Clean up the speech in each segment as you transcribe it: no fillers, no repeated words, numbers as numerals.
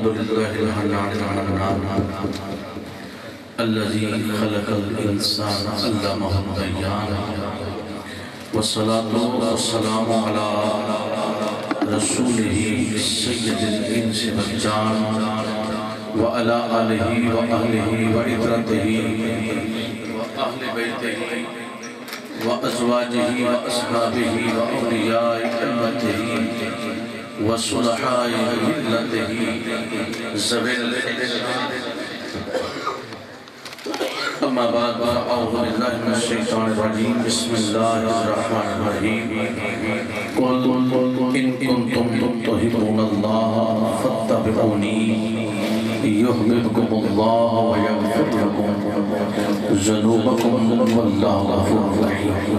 الحمد لله الحنان المنان الذي خلق الإنسان علمه البيان والصلاة والسلام على رسوله سيد الإنس والجان وعلى آله وأهله وعترته وأهل بيته وأزواجه وأصحابه وأولياء أمته وصلحاء ملته ذوي الإحسان أما بعد أعوذ بالله من الشيطان الرجيم بسم الله الرحمن الرحيم قل إن كنتم تحبون الله فاتبعوني يحببكم الله ويغفر لكم ذنوبكم والله غفور رحيم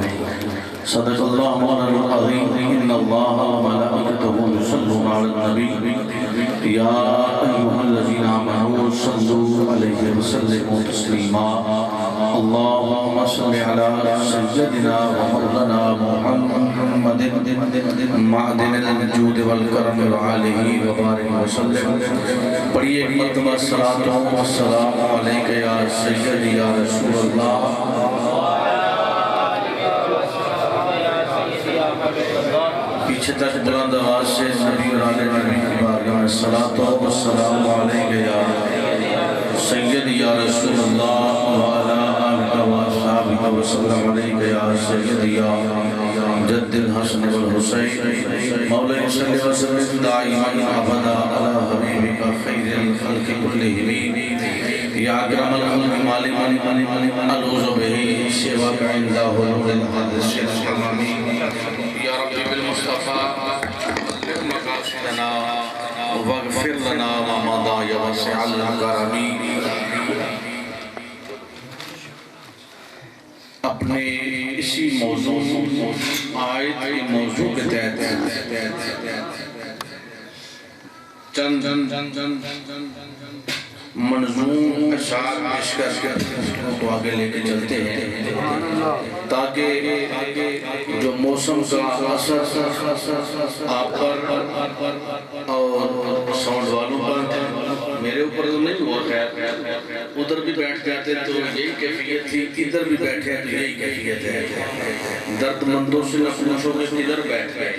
صدق الله مولانا العظيم إن الله وملائكته يصلون على النبي يا أيها الذين آمنوا صلوا عليه وسلموا تسليما اللهم صل على سيدنا ومولانا محمد معدن الجود والكرم وعليه وبارك وسلم پڑھیے ایک مرتبہ الصلاة والسلام علیک یا سیدی یا رسول اللہ پیچھے تک بلند آواز سے نبی اور آل نبی کی بارگاہ میں الصلاة والسلام علیک یا سیدی یا رسول اللہ وعلا آلہ وصحبہ وسلم علیک یا سیدی یا جد الحسن والحسین مولا صلی وسلم دائما ابدا علی حبیبک خیر الخلق کلہم یا اکرم الخلق مالک العوذ بہ سواک عند حضور الحادث الشرم یا رب بالمصطفى بلغ مقاصدنا واغفر لنا ما مضى يا واسع الكرم اپنے اسی موضوع آیت کے موضوع کے تحت چند منظوم اشعار پیش کر تو آگے لے کے چلتے ہیں تاکہ جو موسم کا اثر آپ پر اور ساؤنڈ والوں پر میرے اوپر تو نہیں ہوا خیر ادھر بھی بیٹھ جاتے تو یہی کیفیت تھی ادھر بھی بیٹھے تو یہی کیفیت ہے درد مندوں سے نہ پوچھو کہ ادھر بیٹھ گئے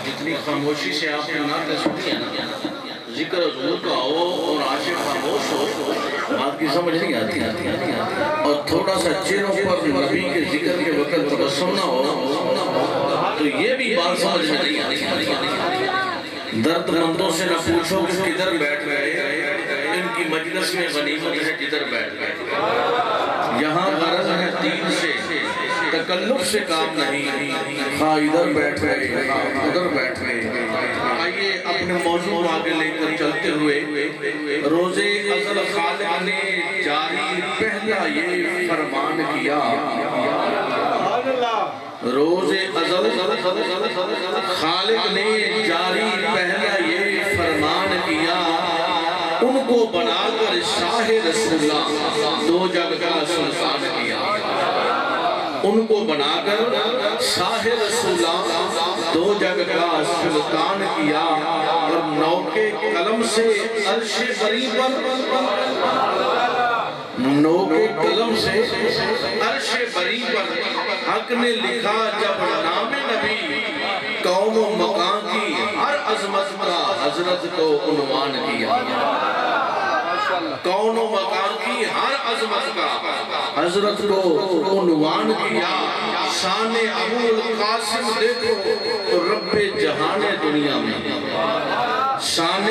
جتنی خاموشی سے آپ نے نعتیں سنی ہے نا ذکر حضور کا ہو اور عاشق خاموش ہو بات کی سمجھ نہیں آتی اور تھوڑا سا چہروں پر نبی کے ذکر کے وقت تبسم نہ ہو تو یہ بھی بات سمجھ میں نہیں آتی درد مندوں سے نہ پوچھو کہ کدھر بیٹھ گئے ان کی مجلس میں غنیمت ہے جدھر بیٹھ گئے یہاں غرض ہے دین سے تکلف سے کام نہیں ہاں ادھر بیٹھ گئے ادھر بیٹھ گئے آئیے اپنے موضوع آگے لے کر چلتے ہوئے روز ازل خالق نے جاری پہلا یہ فرمان کیا روز ازل خالق نے جاری پہلا یہ فرمان کیا ان کو بنا کر شاہ رسول اللہ دو جگ کا سلطان کیا ان کو بنا کر شاہ رسول اللہ دو جگ کا سلطان کیا اور نو کے قلم سے عرش بری پر نو کے قلم سے عرش بری پر حق نے لکھا جب نام نبی قوم و مقام کی ہر عظمت کا حضرت کو عنوان کیا کون و مقام کی ہر عظمت کا حضرت کو عنوان کیا شان ابو القاسم دیکھو تو رب جہان دنیا میں شان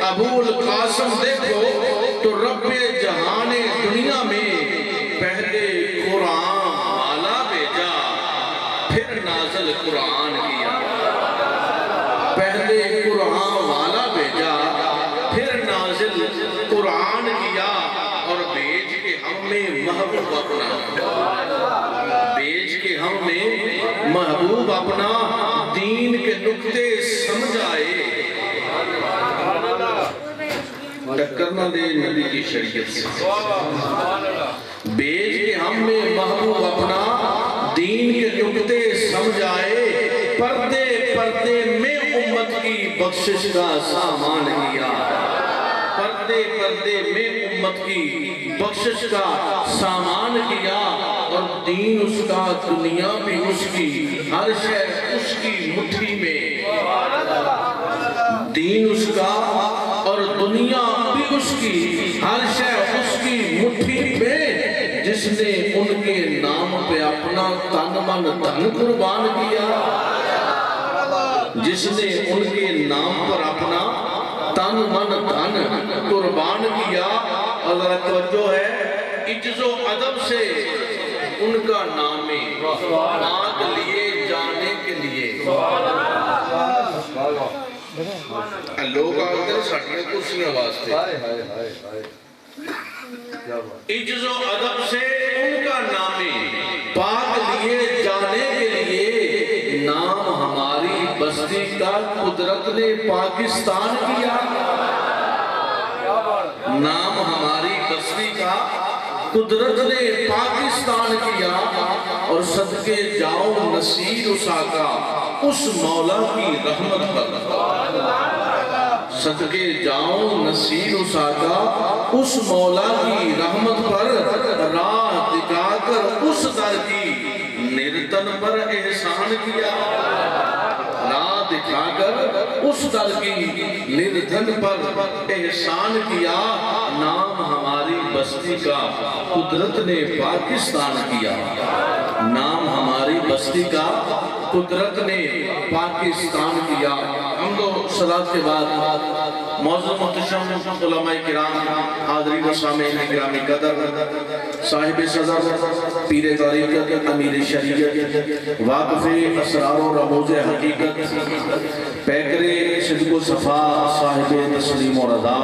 ابو القاسم دیکھو تو رب جہان دنیا میں پہلے قرآن والا بھیجا پھر نازل قرآن کیا پہلے قرآن والا بھیجا پھر نازل قرآن کیا اور بیچ کے ہم میں محبوب اپنا بیچ کے ہم میں محبوب اپنا دین کے نکتے سمجھائے ٹکر نہ دے نبی کی شریعت سے بیچ کے ہم میں محبوب اپنا دین کے نکتے سمجھائے پردے پردے میں امت امت کی بخشش کا سامان کیا، پردے پردے میں امت کی بخشش کا سامان کیا، اور دین اس کا دنیا بھی اس کی، ہر شے اس کی مٹھی میں، دین اس کا اور دنیا بھی اس کی، ہر شے اس کی مٹھی میں، جس نے ان کے نام پہ اپنا تن من دھن قربان کیا، جس نے ان کے نام پر اپنا تن من دھن قربان کیا۔ اور ذرا توجہ ہے، عجز و ادب سے ان کا نام پاک لیے جانے کے لیے، لوگ آگے ساڑھیاں کرسیاں واسطے، عجز و ادب سے ان کا نام پاک لیے جانے کے لیے، نام ہماری بستی کا قدرت نے پاکستان کیا، نام ہماری بستی کا قدرت نے پاکستان کیا، اور صدقے جاؤ نصیر اساقا اس مولا کی رحمت پر، صدقے جاؤ نصیر اساقا اس مولا کی رحمت پر، راہ دکھا کر اس در کی نرتن پر احسان کیا، راہ دکھا کر اس در کی نرتن پر احسان کیا، نام ہماری بستی کا قدرت نے پاکستان کیا، نام ہماری بستی کا قدرت نے پاکستان کیا۔ ہم تو صلاة کے بعد معزز محتشم علماء کرام، حاضرین و سامعین گرامی قدر، صاحب صدر، پیر طریقت، امیر شریعت، واقف اسرار و رموز حقیقت، پیکر صدق و صفا، صاحب تسلیم و رضا،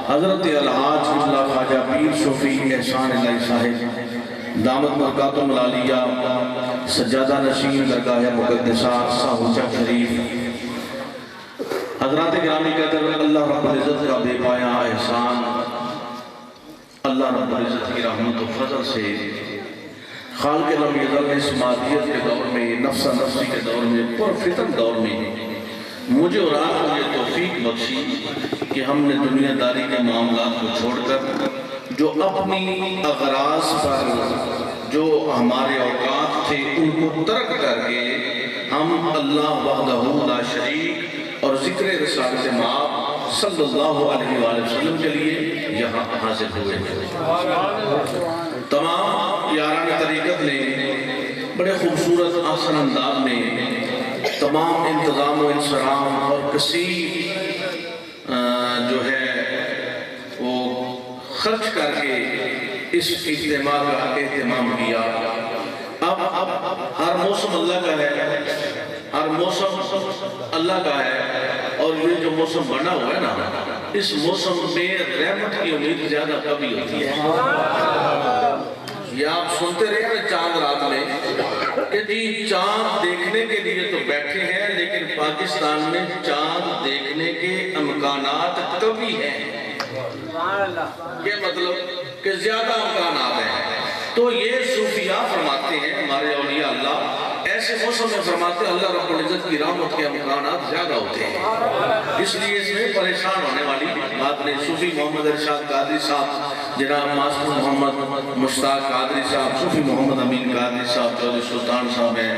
حضرت الحاج اللہ خواجہ پیر صوفی احسان اللہ صاحب دامت برکاتم العالیہ، سجادہ نشین درگاہ مقدسہ ساہو چک شریف، حضرات گرامی قدر، اللہ رب العزت کا بے پایا احسان، اللہ رب العزت کی رحمت و فضل سے خالق لم یزل نے اس مادیت کے دور میں، نفس نفسی کے دور میں، پرفتن دور میں مجھے اور آپ کو یہ توفیق بخشی کہ ہم نے دنیا داری کے معاملات کو چھوڑ کر جو اپنی اغراض پر جو ہمارے اوقات تھے ان کو ترک کر کے ہم اللہ وحدہ لا شریک اور ذکر رسالت مآب صلی اللہ علیہ وآلہ وسلم کے لیے یہاں حاضر ہوئے ہیں۔ تمام یاران طریقت نے بڑے خوبصورت آسن انداز میں تمام انتظام و انصرام اور کثیر جو ہے وہ خرچ کر کے اس اجتماع کا اہتمام کیا۔ اب ہر موسم اللہ کا ہے، ہر موسم اللہ کا ہے، اور یہ جو موسم بنا ہوا ہے نا، اس موسم میں رحمت کی امید زیادہ کبھی ہوتی ہے۔ یہ آپ سنتے رہے ہیں چاند رات میں کہ جی چاند دیکھنے کے لیے تو بیٹھے ہیں، لیکن پاکستان میں چاند دیکھنے کے امکانات کبھی ہیں۔ یہ مطلب کہ زیادہ امکانات ہیں۔ تو یہ صوفیاء فرماتے ہیں، ہمارے اولیاء اللہ ایسے موسم میں فرماتے ہیں اللہ رب العزت کی رحمت کے امکانات زیادہ ہوتے ہیں، اس لیے اس میں پریشان ہونے والی بات نہیں۔ صوفی محمد ارشاد قادری صاحب، جناب ماسٹر محمد مشتاق قادری صاحب، صوفی محمد امین قادری صاحب، چودھری سلطان صاحب ہیں۔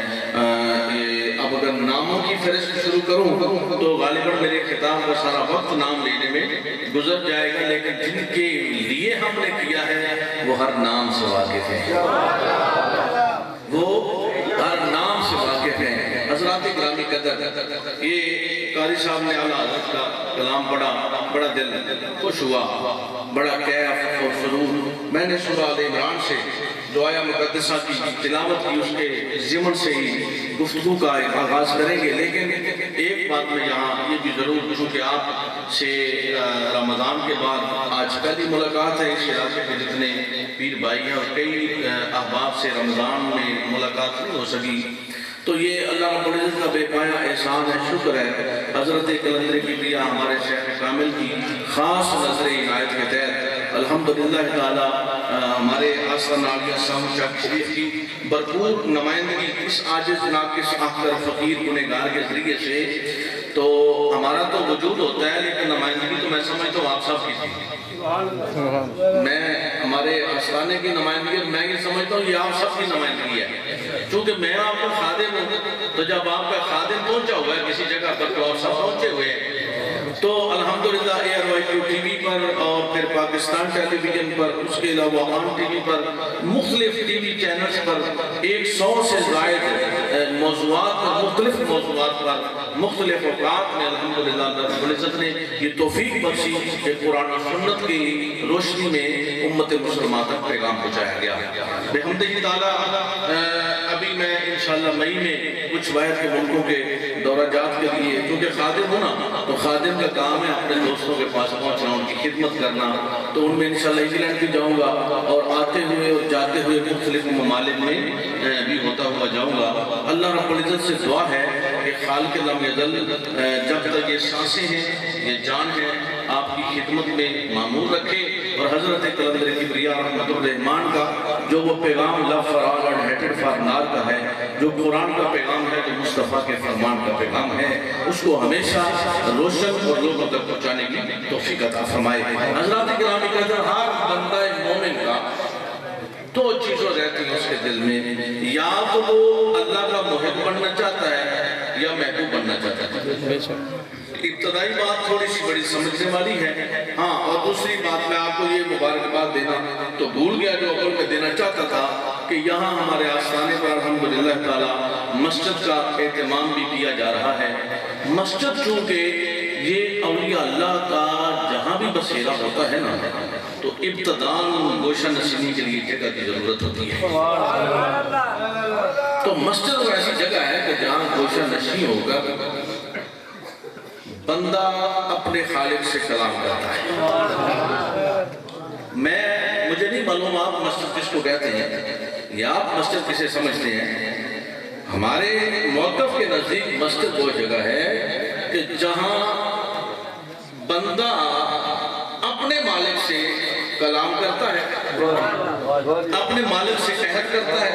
اب اگر ناموں کی فہرست شروع کروں تو غالباً میرے خطاب کا سارا وقت نام لینے میں گزر جائے گا، لیکن جن کے لیے ہم نے کیا ہے وہ ہر نام سے واقف ہیں، وہ ہر نام سے واقف ہیں۔ حضرات گرامی قدر، یہ قاری صاحب نے اعلیٰ حضرت کا کلام پڑھا، بڑا دل خوش ہوا، بڑا کیف اور سرور۔ میں نے سورہ آل عمران سے جو آیا مقدسہ کی تلاوت کی، اس کے ضمن سے ہی گفتگو کا آغاز کریں گے، لیکن ایک بات میں یہاں یہ بھی ضرور، چونکہ آپ سے رمضان کے بعد آج پہلی ملاقات ہے، اس علاقے کے جتنے پیر بھائی ہیں اور کئی احباب سے رمضان میں ملاقات نہیں ہو سکی، تو یہ اللہ رب العزت کا بے پایا احسان ہے، شکر ہے۔ حضرت قلندر کبریہ ہمارے شیخ کامل کی خاص نظر عنایت کے تحت الحمدللہ تعالی ہمارے آسان آگیا ساہو چک شریف کی بھرپور نمائندگی اس عاجز ناقص آخر فقیر گنہگار کے ذریعے سے، تو ہمارا تو وجود ہوتا ہے لیکن نمائندگی تو میں سمجھتا ہوں آپ سب کی تھی. میں ہمارے آستانے کی نمائندگی میں یہ سمجھتا ہوں یہ آپ سب کی نمائندگی ہے. چونکہ میں آپ کا خادم ہوں تو جب آپ کا خادم پہنچا ہوا ہے کسی جگہ پر تو آپ سب پہنچے ہوئے ہیں. تو الحمدللہ ARYQ ٹی وی پر اور پھر پاکستان ٹیلی ویژن پر, اس کے علاوہ آن ٹی وی پر, مختلف ٹی وی چینلز پر 100 سے زائد موضوعات پر, مختلف موضوعات پر, مختلف اوقات میں الحمدللہ اللہ رب العزت نے یہ توفیق بخشی کہ قرآن و سنت کی روشنی میں امت مسلمہ تک پیغام پہنچایا گیا. بحمدہ تعالیٰ ابھی میں انشاءاللہ مئی میں کچھ باہر کے ملکوں کے دورہ جات کے لیے, کیونکہ خادم ہوں نا تو خادم کا کام ہے اپنے دوستوں کے پاس پہنچنا, ان کی خدمت کرنا. تو ان میں انشاءاللہ انگلینڈ بھی جاؤں گا اور آتے ہوئے اور جاتے ہوئے مختلف ممالک میں بھی ہوتا ہوا جاؤں گا. اللہ رب العزت سے دعا ہے کہ خالق لم یزل جب تک یہ سانسیں ہیں, یہ جان ہے, آپ کی خدمت میں معمور رکھے. اور حضرت قلندر کبریا رحمت الرحمن کا جو وہ پیغام لو فار آل اینڈ ہیٹڈ فار نار کا ہے, جو قرآن کا پیغام ہے, جو مصطفیٰ کے فرمان کا پیغام ہے, اس کو ہمیشہ روشن اور لوگوں تک پہنچانے کی توفیق عطا فرمائے. حضرات گرامی قدر, ہر بندہ مومن کا دو چیزیں رہتی ہیں اس کے دل میں, یا تو وہ اللہ کا محب بننا چاہتا ہے یا محبوب بننا چاہتا ہے. ابتدائی بات تھوڑی سی بڑی سمجھنے والی ہے. ہاں, اور دوسری بات میں آپ کو یہ مبارکباد دینا تو بھول گیا جو اول میں دینا چاہتا تھا کہ یہاں ہمارے آستانے پر الحمدللہ تعالی مسجد کا اہتمام بھی کیا جا رہا ہے. مسجد چونکہ یہ اولیاء اللہ کا جہاں بھی بسیرا ہوتا ہے نا تو ابتداً گوشہ نشینی کے لیے جگہ کی ضرورت ہوتی ہے. تو مسجد وہ ایسی جگہ ہے کہ جہاں گوشہ نشین ہوگا بندہ اپنے خالق سے کلام کرتا ہے. مجھے نہیں معلوم آپ مسجد کس کو کہتے ہیں یا آپ مسجد کسے سمجھتے ہیں. ہمارے موقف کے نزدیک مسجد وہ جگہ ہے کہ جہاں بندہ اپنے مالک سے کلام کرتا ہے, اپنے مالک سے عہد کرتا ہے,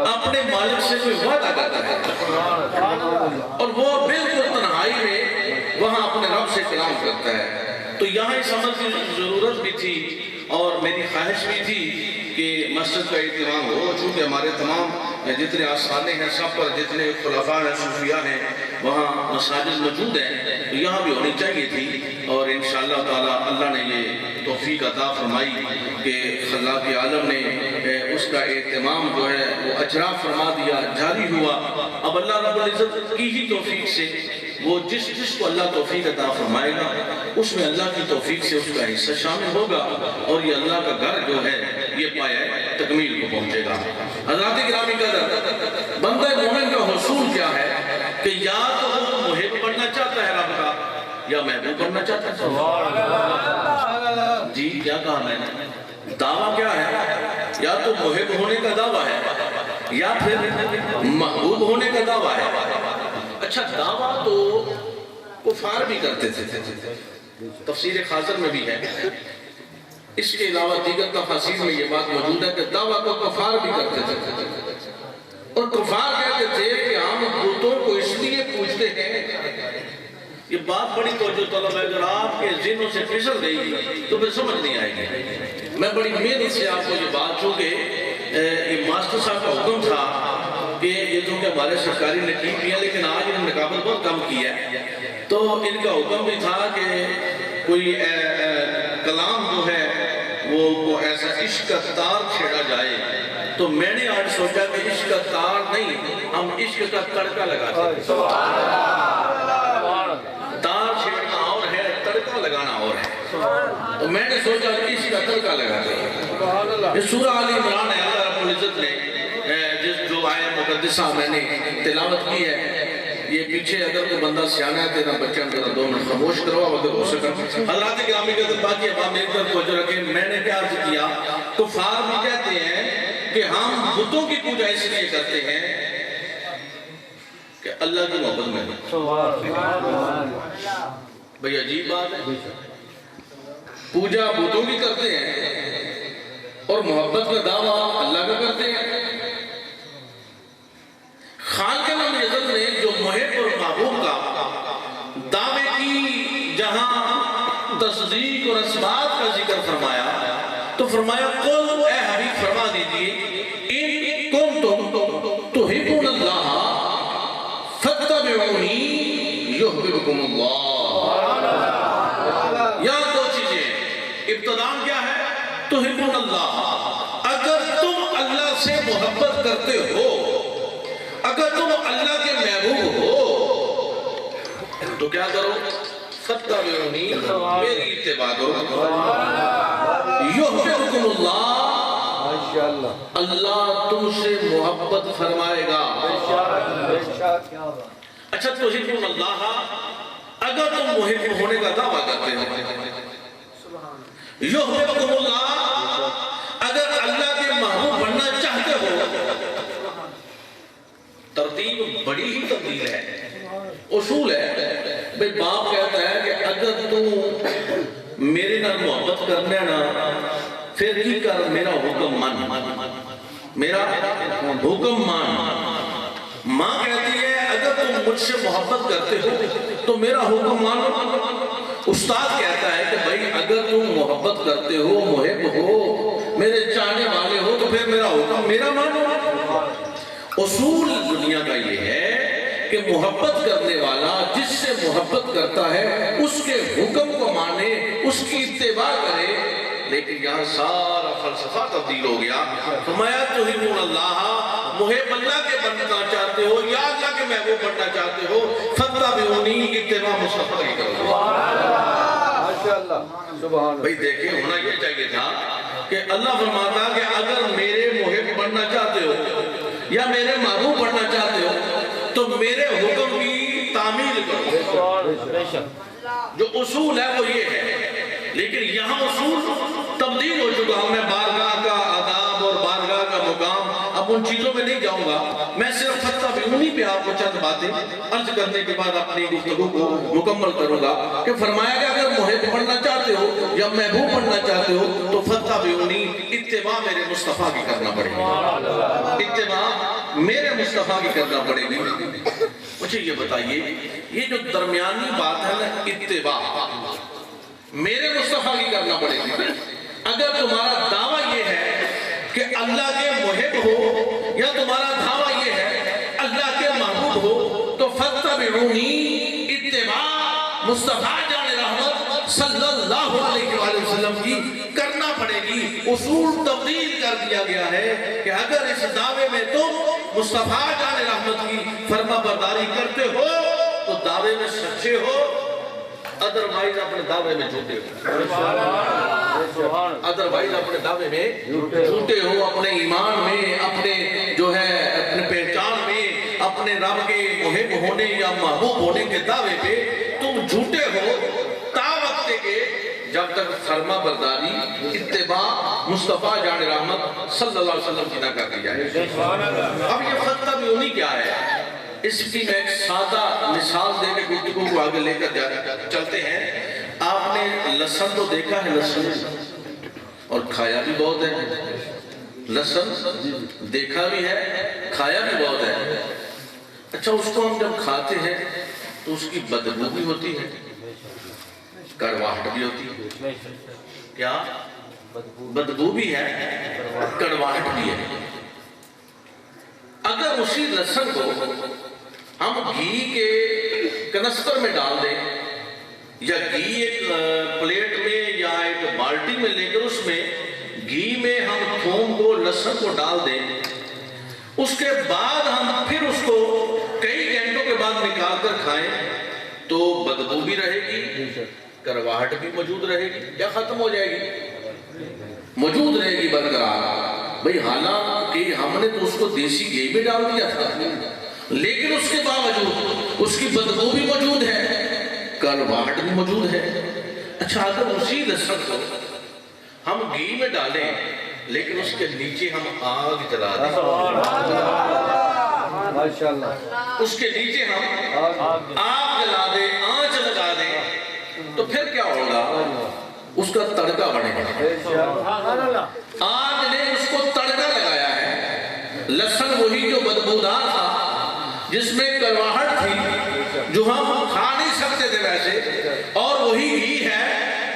اپنے مالک سے کوئی وعدہ کرتا ہے, اور وہ بالکل تنہائی میں وہاں اپنے رب سے کلام کرتا ہے. تو یہاں اس عمل کی ضرورت بھی تھی اور میری خواہش بھی تھی کہ مسجد کا اہتمام ہو, چونکہ ہمارے تمام جتنے آستانے ہیں سب پر جتنے خلفاء ہیں, صوفیاء ہیں, وہاں مساجد موجود ہیں, تو یہاں بھی ہونی چاہیے تھی. اور انشاءاللہ تعالی اللہ نے یہ توفیق عطا فرمائی کہ خلاق عالم نے اس کا اہتمام جو ہے وہ اجرا فرما دیا, جاری ہوا. اب اللہ رب العزت کی ہی توفیق سے وہ جس کو اللہ توفیق عطا فرمائے گا اس میں اللہ کی توفیق سے اس کا حصہ شامل ہوگا اور یہ اللہ کا گھر جو ہے یہ پایہ تکمیل کو پہنچے گا. حضرات گرامی قدر, بندہ مومن کا حصول کیا ہے کہ یا تو وہ محب بننا چاہتا ہے رب کا یا محبوب بننا چاہتا ہے. جی کیا کہا میں نے, دعویٰ کیا ہے, یا تو محب ہونے کا دعویٰ ہے یا پھر محبوب ہونے کا دعویٰ ہے. اچھا, دعویٰ تو کفار بھی کرتے تھے, تفسیر خاصر میں بھی ہے, اس کے علاوہ دیگر تفاسیر میں یہ بات موجود ہے کہ دعویٰ کو کفار بھی کرتے تھے. اور کفار کہتے تھے کہ ہم بتوں کو اس لیے پوجتے ہیں. یہ بات بڑی توجہ طلب ہے, اگر آپ کے ذہنوں سے پھسل گئی تو پھر سمجھ نہیں آئے گی. میں بڑی محنت سے آپ کو یہ بات, چونکہ یہ ماسٹر صاحب کا حکم تھا کہ یہ جو کہ ہمارے سرکاری نقیب بھی ہیں لیکن آج انہوں نے نقابت بہت کم کیا ہے, تو ان کا حکم بھی تھا کہ کوئی کلام جو ہے وہ ایسا عشق کا تار چھیڑا جائے. تو میں نے آج سوچا کہ عشق کا تار نہیں, ہم عشق کا تڑکا لگاتے ہیں. تار چھیڑنا اور ہے, تڑکا لگانا اور ہے. تو میں نے سوچا کہ عشق کا تڑکا لگاتے ہیں. یہ سورہ آل عمران ہے, اللہ رب العزت نے جو آیہ مقدسہ میں نے تلاوت کی ہے, یہ پیچھے اگر کوئی بندہ سیانہ ہے تیرا بچہ اندر 2 منٹ خاموش کرو اگر ہو سکا. حضرات گرامی کے باقی اب میری طرف توجہ رکھیں. میں نے کیا عرض کیا, کفار بھی کہتے ہیں کہ ہم بتوں کی پوجا اس لیے کرتے ہیں کہ اللہ کی محبت میں بھئی عجیب بات ہے, پوجا بتوں کی کرتے ہیں اور محبت کا دعویٰ اللہ کا کرتے ہیں. خالق لم یزل نے جو محب اور محبوب کا تصدیق اور اسبات کا ذکر فرمایا تو فرمایا قل اے حبیب فرما دیجئے ان کنتم تحبون اللہ فاتبعونی یحببکم اللہ. یہاں دو چیزیں، ابتداء کیا ہے؟ تحبون اللہ، اگر تم اللہ سے محبت کرتے ہو، اگر تم اللہ کے محبوب ہو تو کیا کرو؟ فاتبعونی، میری اتباع کرو. یحببکم اللہ، اللہ تم سے محبت فرمائے گا. اچھا تحبون اللہ، اگر تم محب ہونے کا دعویٰ کرتے ہو. یحببکم اللہ، اگر اللہ کے محبوب بننا چاہتے ہو. ترتیب بڑی ہی تبدیل ہے، اصول ہے. بھئی باپ کہتا ہے کہ اگر تم میرے نال محبت کرنے نا پھر ہی کر، میرا حکم مان، میرا حکم مان. ماں کہتی ہے اگر تم مجھ سے محبت کرتے ہو تو میرا حکم مانو. استاد کہتا ہے کہ بھائی اگر تم محبت کرتے ہو، محب ہو، میرے چاہنے والے ہو تو پھر میرا حکم میرا مانو. اصول دنیا کا یہ ہے کہ محبت کرنے والا جس سے محبت کرتا ہے اس کے حکم کو مانے، اس کی اتباع کرے. لیکن یہاں سارا فلسفہ تبدیل ہو گیا. فرمایا تحبون اللہ، محب اللہ کے بننا چاہتے ہو یا اللہ کے محبوب بننا چاہتے ہو، فاتبعونی، اتباع مصطفیٰ کی کرو. بھئی دیکھیں ہونا یہ چاہیے تھا کہ اللہ فرماتا کہ اگر میرے محب بننا چاہتے ہو یا میرے محبوب بننا چاہتے ہو تو میرے حکم کی تعمیل کرو. جو اصول ہے وہ یہ ہے. لیکن یہاں اصول تبدیل ہو چکا. ہم نے بارگاہ کا آداب اور بارگاہ کا مقام، اب ان چیزوں میں نہیں جاؤں گا. میں صرف فاتبعونی پہ آپ کو چند باتیں عرض کرنے کے بعد اپنی گفتگو کو مکمل کروں گا کہ فرمایا کہ اگر محب بننا چاہتے ہو یا محبوب بننا چاہتے ہو تو فاتبعونی، اتباع میرے مصطفیٰ کی کرنا پڑے گی. اتباع میرے مصطفیٰ کی کرنا پڑے گی. مجھے یہ بتائیے، یہ جو درمیانی بات ہے نا اتباع، میرے مصطفیٰ کی کرنا پڑے گی. اگر تمہارا دعویٰ یہ ہے کہ اللہ کے محب ہو یا تمہارا دعویٰ یہ ہے اللہ کے محبوب ہو تو فاتبعونی، اتباع مصطفیٰ جان رحمت صلی اللہ علیہ وآلہ وسلم کی کرنا پڑے گی. اصول تبدیل کر دیا گیا ہے کہ اگر اس دعوے میں تم مصطفیٰ جان رحمت کی فرما برداری کرتے ہو تو دعوے میں سچے ہو، ادروائز اپنے دعوے میں جھوٹے ہو. ادروائز اپنے دعوے میں جھوٹے ہو، اپنے ایمان میں، اپنے جو ہے اپنے پہچان میں، اپنے رب کے محب ہونے یا محبوب ہونے کے دعوے پہ تم جھوٹے ہو تا وقت کے جب تک فرما برداری، اتباع مصطفیٰ جان رحمت صلی اللہ علیہ وسلم کی نہ کر دی جائے. اب یہ فاتبعونی کیا ہے؟ اس کی میں ایک سادہ مثال دے کے گفتگو کو آگے لے کر چلتے ہیں. آپ نے لہسن تو دیکھا ہے، لہسن اور کھایا بھی بہت ہے. لہسن دیکھا بھی ہے، کھایا بھی بہت ہے. اچھا اس کو ہم جب کھاتے ہیں تو اس کی بدبو بھی ہوتی ہے، کڑواہٹ بھی ہوتی ہے. کیا بدبو بھی ہے، کڑواہٹ بھی ہے. اگر اسی لہسن کو ہم گھی کے کنستر میں ڈال دیں یا گھی ایک پلیٹ میں یا ایک بالٹی میں لے کر اس میں گھی میں ہم تھوم کو، لہسن کو ڈال دیں، اس کے بعد ہم پھر اس کو کئی گھنٹوں کے بعد نکال کر کھائیں تو بدبو بھی رہے گی، کڑواہٹ بھی موجود رہے گی یا ختم ہو جائے گی؟ موجود رہے گی، برقرار. بھئی حالانکہ ہم نے تو اس کو دیسی گھی میں ڈال دیا تھا لیکن اس کے باوجود اس کی بدبو بھی موجود ہے، کڑواہٹ بھی موجود ہے. اچھا اگر اسی لہسن کو ہم گھی میں ڈالیں لیکن اس کے نیچے ہم آگ جلا دیں، اس کے نیچے ہم آگ جلا دیں، آنچ لگا دیں تو پھر کیا ہوگا؟ اس کا تڑکا بنے گا. آگ نے اس کو تڑکا لگایا ہے. لہسن وہی جو بدبودار تھا، جس میں کڑواہٹ تھی، جو ہم کھا نہیں سکتے تھے ویسے، اور وہی گھی ہے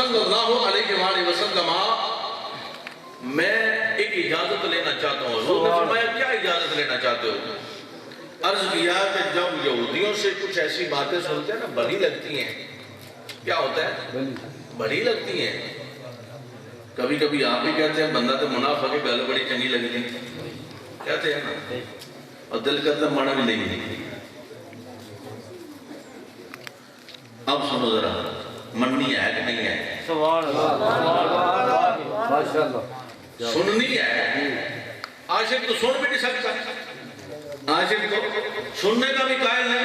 صلی اللہ علیہ وآلہ وسلم میں ایک اجازت لینا چاہتا ہوں. حضور نے فرمایا کیا اجازت لینا چاہتے ہو؟ عرض کیا کہ جب یہودیوں سے کچھ ایسی باتیں سنتے ہیں نا بڑی لگتی ہیں. کیا ہوتا ہے؟ بڑی لگتی ہیں. کبھی کبھی آپ بھی کہتے ہیں بندہ تو منافق ہے گل بڑی چنگی لگتی کہتے ہیں نا اور دل کرتا مانا بھی نہیں. اب سنو ذرا مننی ہے کہ نہیں ہے؟ سننی ہے. عاشق تو سن بھی نہیں سکتا. عاشق تو سننے کا بھی قائل ہے.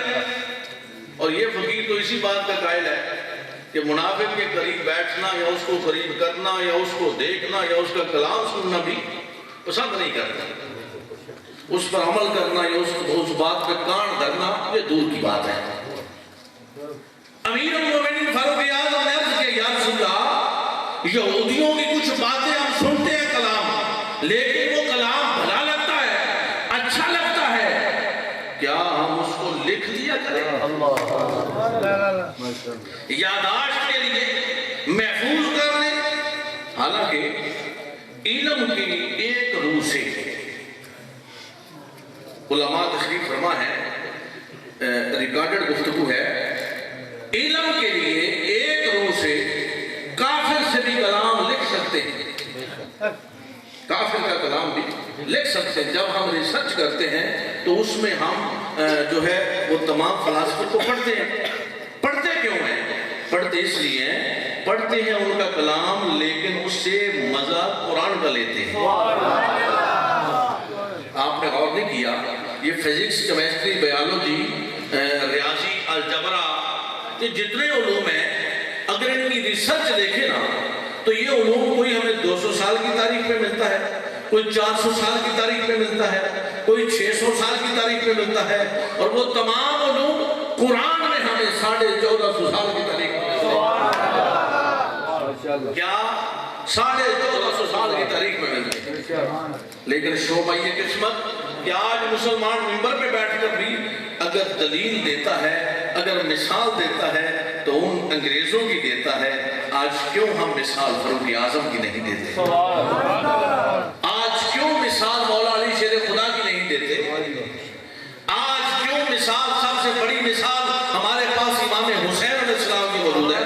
اور یہ فقیر تو اسی بات کا قائل ہے کہ منافق کے قریب بیٹھنا یا اس کو قریب کرنا یا اس کو دیکھنا یا اس کا کلام سننا بھی پسند نہیں کرتا. اس پر عمل کرنا یا اس بات پہ کان دھرنا یہ دور کی بات ہے. امیر المومنین فاروق اعظم نے عرض کیا یا رسول اللہ یہودیوں کی کچھ باتیں ہم سنتے ہیں کلام لیکن وہ کلام بھلا لگتا ہے اچھا لگتا ہے کیا ہم اس کو لکھ دیا کریں یادداشت کے لیے محفوظ کر لیں. حالانکہ علم کی ایک روح سے علماء تشریف فرما ہے ریکارڈڈ گفتگو ہے علم کے لیے ایک روح سے کافر سے بھی کلام لکھ سکتے ہیں. کافر کا کلام بھی لکھ سکتے ہیں. جب ہم ریسرچ کرتے ہیں تو اس میں ہم جو ہے وہ تمام فلاسفے کو پڑھتے ہیں. پڑھتے کیوں ہیں؟ پڑھتے اس لیے پڑھتے ہیں ان کا کلام لیکن اس سے مزہ قرآن کا لیتے ہیں. آپ نے غور نہیں کیا یہ فزکس کیمسٹری بایولوجی ریاضی الجبرا یہ جتنے علوم ہیں اگر ان کی ریسرچ دیکھیں نا تو یہ علوم کوئی ہمیں 200 سال کی تاریخ میں ملتا ہے کوئی 400 سال کی تاریخ میں ملتا ہے کوئی 600 سال کی تاریخ میں ملتا ہے اور وہ تمام علوم قرآن میں ہمیں 1450 سال کی تاریخ میں ملتے ہیں. کیا 1450 سال کی تاریخ میں ملتے ہیں. لیکن شعبہ یہ قسمت کہ آج مسلمان منبر پہ بیٹھ کر بھی اگر دلیل دیتا ہے اگر مثال دیتا ہے تو ان انگریزوں کی دیتا ہے. آج کیوں ہم مثال فاروق اعظم کی نہیں دیتے؟ آج کیوں مثال مولا علی شیر خدا کی نہیں دیتے؟ آج کیوں مثال سب سے بڑی مثال ہمارے پاس امام حسین علیہ السلام کی موجود ہے؟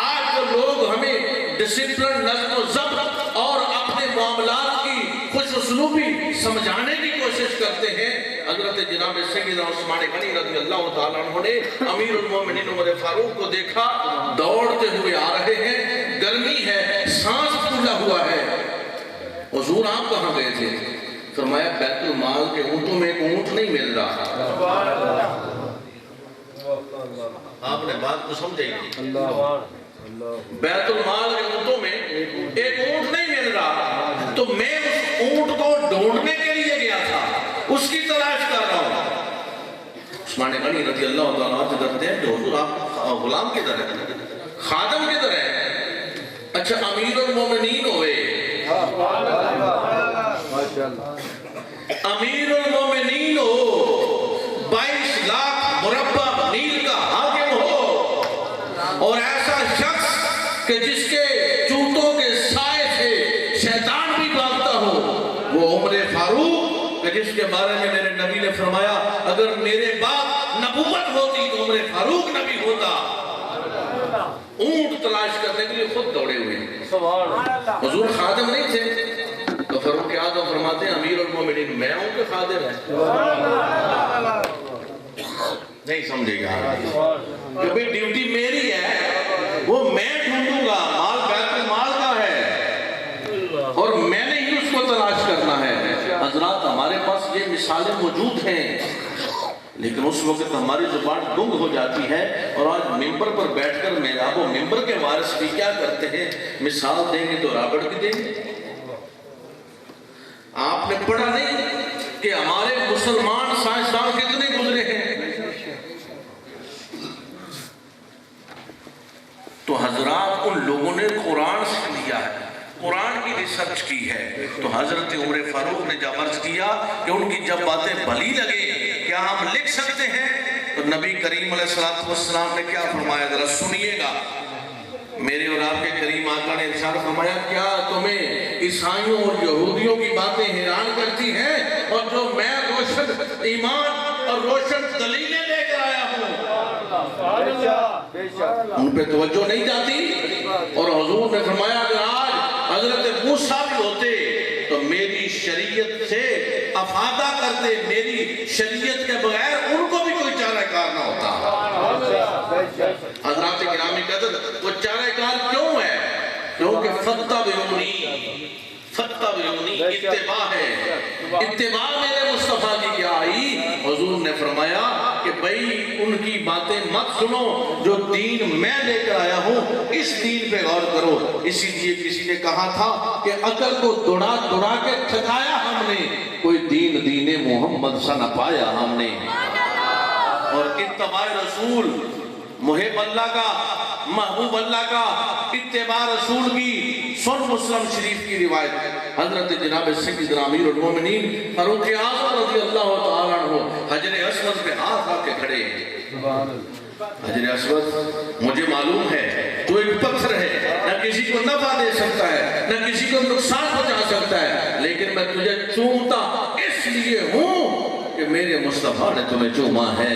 آج وہ لوگ ہمیں ڈسپلن نظم و ضبط اور اپنے معاملات کی خوش اسلوبی سمجھانے کی کوشش کرتے ہیں. حضرت جناب سیدنا عثمان غنی رضی اللہ تعالیٰ عنہ نے امیر المومنین عمر فاروق کو دیکھا دوڑتے ہوئے آ رہے ہیں. گرمی ہے سانس پھولا ہوا ہے. حضور آپ کہاں گئے تھے؟ فرمایا بیت المال کے اونٹوں میں ایک اونٹ نہیں مل رہا. آپ نے بات کو سمجھے نہیں. بیت المال کے اونٹوں میں ایک اونٹ نہیں مل رہا تو میں اس اونٹ کو ڈھونڈنے کے لیے گیا تھا اس کی تلاش کر رہا ہوں. عثمان غنی رضی اللہ تعالیٰ عنہ کرتے ہیں کہ حضور آپ غلام کدھر ہے خادم کدھر ہے؟ اچھا امیر المومنین ہوئے امیر المومنین ہو 22 لاکھ مربع میل کا حاکم ہو اور ایسا شخص کہ جس کے چوتوں کے سائے سے شیطان بھی بھاگتا ہو وہ عمر فاروق کہ جس کے بارے میں میرے نبی نے فرمایا اگر میرے باپ نبوت ہوتی تو عمر فاروق نبی ہوتا. اونٹ تلاش کرنے کے لیے خود دوڑے ہوئے. حضور خادم نہیں تھے تو فاروق اعظم فرماتے ہیں امیر المومنین میں ہوں کہ خادم ہے؟ نہیں سمجھے گا کہ بھئی ڈیوٹی میری ہے وہ میں ڈھونڈوں گا. مال بیت المال کا ہے اور میں نے ہی اس کو تلاش کرنا ہے. حضرات ہمارے پاس یہ مثالیں موجود ہیں لیکن اس وقت ہماری زبان گنگ ہو جاتی ہے اور آج ممبر پر بیٹھ کر محراب و ممبر کے وارث بھی کیا کرتے ہیں مثال دیں گے تو رابڑ بھی دیں گے. آپ نے پڑھا نہیں کہ ہمارے مسلمان سائنسدان کتنے گزرے ہیں؟ تو حضرات ان لوگوں نے قرآن سے لیا ہے قرآن کی ریسرچ کی ہے. تو حضرت عمر فاروق نے جب عرض کیا کہ ان کی جب باتیں بھلی لگے کیا ہم لکھ سکتے ہیں؟ تو نبی کریم علیہ السلام نے کیا فرمایا؟ ذرا سنیے گا، میرے اور آپ کے کریم آقا نے ارشاد فرمایا، کیا تمہیں عیسائیوں اور یہودیوں کی باتیں حیران کرتی ہیں اور جو میں روشن ایمان اور روشن دلیلیں لے کر آیا ہوں ان پہ توجہ نہیں جاتی؟ اور حضور نے فرمایا اگر آج حضرت موسیٰ بھی ہوتے تو میری شریعت سے افادہ کرتے، میری شریعت کے بغیر ان کو بھی کوئی چارہ کار نہ ہوتا۔ حضرات گرامی قدر، وہ چارہ کار کیوں ہے؟ کیونکہ فتبعونی اتباع ہے، اتباع میرے مصطفیٰ کی کیا آئی؟ حضور نے فرمایا کہ بھئی ان کی باتیں مت سنو، جو دین میں لے کر آیا ہوں اس دین پہ غور کرو۔ اسی لیے کسی نے کہا تھا کہ عقل کو دوڑا دوڑا کے تھکایا ہم نے، کوئی دین محمد سا نہ پایا ہم نے۔ اور اتباع رسول، محب اللہ کا، محبوب اللہ کا اتباع رسول کی، سن مسلم شریف کی روایت، حضرت جناب سیدنا امیر المومنین فاروق اعظم رضی اللہ تعالیٰ عنہ حجر اسود پہ ہاتھ رکھ کے کھڑے ہیں۔ حجر اسود مجھے معلوم ہے تو ایک پتھر ہے، نہ کسی کو نفع دے سکتا ہے نہ کسی کو نقصان پہنچا سکتا ہے، لیکن میں تجھے چومتا اس لیے ہوں کہ میرے مصطفیٰ نے تمہیں چوما ہے۔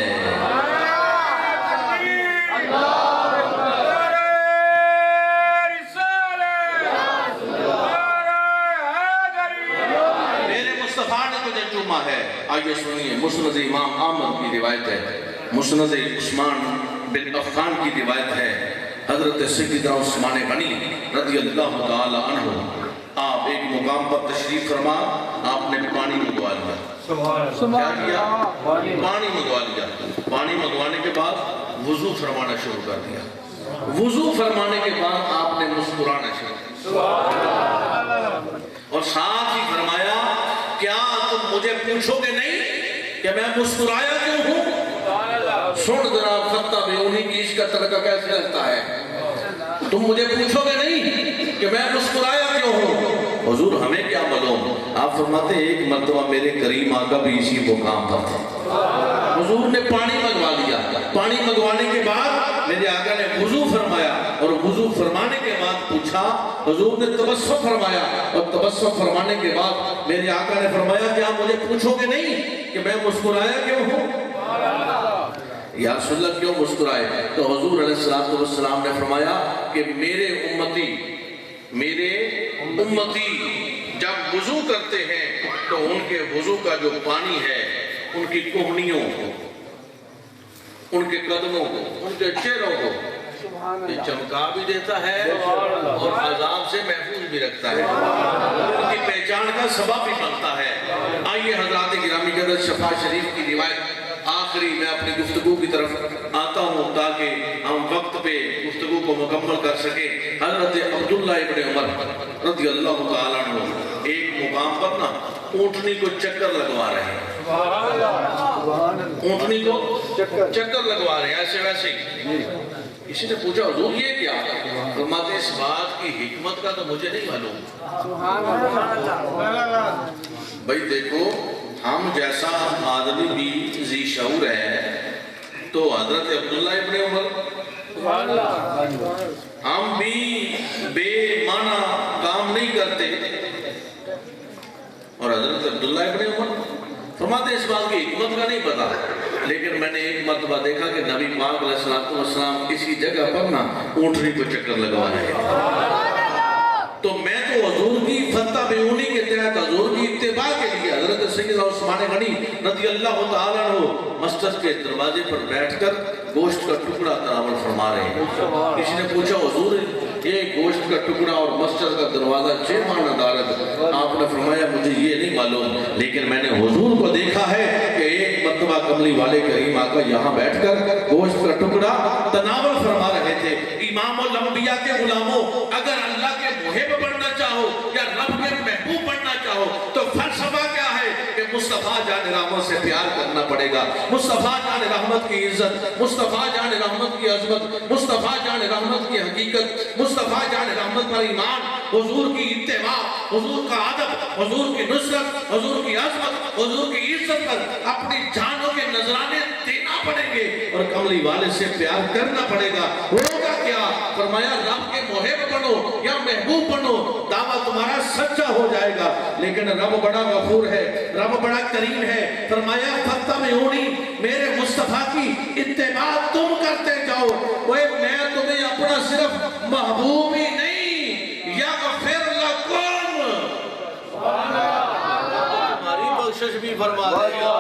آئیے سنیے، مسند امام احمد کی روایت ہے، مسند عثمان بن عفان کی روایت ہے، حضرت سیدنا عثمان غنی رضی اللہ تعالی عنہ، آپ ایک مقام پر تشریف فرما، آپ نے پانی منگوا لیا۔ کیا کیا؟ پانی منگوا لیا۔ پانی منگوانے کے بعد وضو فرمانا شروع کر دیا۔ وضو فرمانے کے بعد آپ نے مسکرانا شروع کیا اور ساتھ ہی فرمایا، کیا تم مجھے پوچھو گے نہیں کہ میں مسکرایا کیوں ہوں؟ سن ذرا فتبعونی کی اس کا ترکہ کیسے لگتا ہے؟ تم مجھے پوچھو گے نہیں کہ میں مسکرایا کیوں ہوں؟ حضور ہمیں کیا معلوم؟ آپ فرماتے ایک مرتبہ میرے کریم آقا بھی اسی مقام پر تھے، حضور نے پانی منگوا لیا۔ پانی منگوانے کے بعد میرے آقا نے وضو فرمایا اور وضو فرمانے کے بعد پوچھا، حضور نے تبسم فرمایا اور تبسم فرمانے کے بعد میرے آقا نے فرمایا کیا مجھے پوچھو گے نہیں کہ میں مسکرایا کیوں ہوں؟ یا رسول اللہ کیوں مسکرائے؟ تو حضور علیہ السلام نے فرمایا کہ میرے امتی جب وضو کرتے ہیں تو ان کے وضو کا جو پانی ہے ان کی کوہنیوں کو، ان کے قدموں کو، ان کے چہروں کو یہ چمکا بھی دیتا ہے اور عذاب سے محفوظ بھی رکھتا ہے، ان کی پہچان کا سبب بھی بنتا ہے۔ آئیے حضرات گرامی قدر شفا شریف کی روایت آخری میں اپنی گفتگو کی طرف آتا ہوں تاکہ ہم وقت پہ گفتگو کو مکمل کر سکیں۔ حضرت عبداللہ ابن عمر رضی اللہ تعالیٰ عنہ ایک مقام پر نا اونٹنی کو چکر لگوا رہے ہیں، اونٹنی کو چکر لگوا رہے ہیں ایسے ویسے ہی۔ کسی نے پوچھا حضور یہ کیا؟ فرماتے اس بات کی حکمت کا تو مجھے نہیں معلوم۔ بھائی دیکھو ہم جیسا آدمی بھی ذی شعور ہے تو حضرت عبداللہ ابن عمر، ہم بھی بے معنی کام نہیں کرتے اور حضرت عبداللہ ابن عمر فرماتے اس بات کی حکمت کا نہیں پتا، لیکن میں نے ایک مرتبہ دیکھا کہ نبی پاک علیہ السلام کسی جگہ پر نا اونٹنی کو چکر لگوا رہے ہیں، تو میں تو حضور کی فتبعونی کے تحت حضور کی اتباع کے لیے حضرت سیدنا عثمان غنی رضی اللہ تعالیٰ عنہ مسجد کے دروازے پر بیٹھ کر گوشت کا ٹکڑا تناول فرما رہے ہیں۔ کسی نے پوچھا حضور یہ گوشت کا ٹکڑا اور مسجد کا دروازہ چھ معنی دارد؟ آپ نے فرمایا مجھے یہ نہیں معلوم، لیکن میں نے حضور کو دیکھا ہے کہ ایک مرتبہ کملی والے کریم آقا یہاں بیٹھ کر گوشت کا ٹکڑا تناول فرما رہے تھے۔ امام الانبیاء کے غلاموں، اگر اللہ کے محب بننا چاہو یا رب کے محبوب بننا چاہو تو فلسفہ کیا ہے کہ مصطفیٰ جان رحمت سے پیار کرنا پڑے گا، مصطفیٰ جان رحمت کی عزت، مصطفیٰ جان رحمت کی عظمت، مصطفیٰ جان رحمت کی حقیقت، مصطفیٰ جان رحمت پر ایمان، حضور کی اتباع، حضور کا ادب، حضور کی نصرت، حضور کی عظمت، حضور کی عزت پر اپنی جانوں کے نذرانے دینا پڑیں گے اور کملی والے سے پیار کرنا پڑے گا. ہوگا کیا؟ فرمایا رب کے محب بنو یا محبوب بنو, دعویٰ تمہارا سچا ہو جائے گا. لیکن رب بڑا غفور ہے, رب بڑا کریم ہے. فرمایا فَاتَّبِعُونِی, میرے مصطفیٰ کی اتباع تم کرتے جاؤ. وہ میں تمہیں اپنا صرف محبوب ہی نہیں, یغفر لکم, تمہاری بخشش بھی فرما دے گا,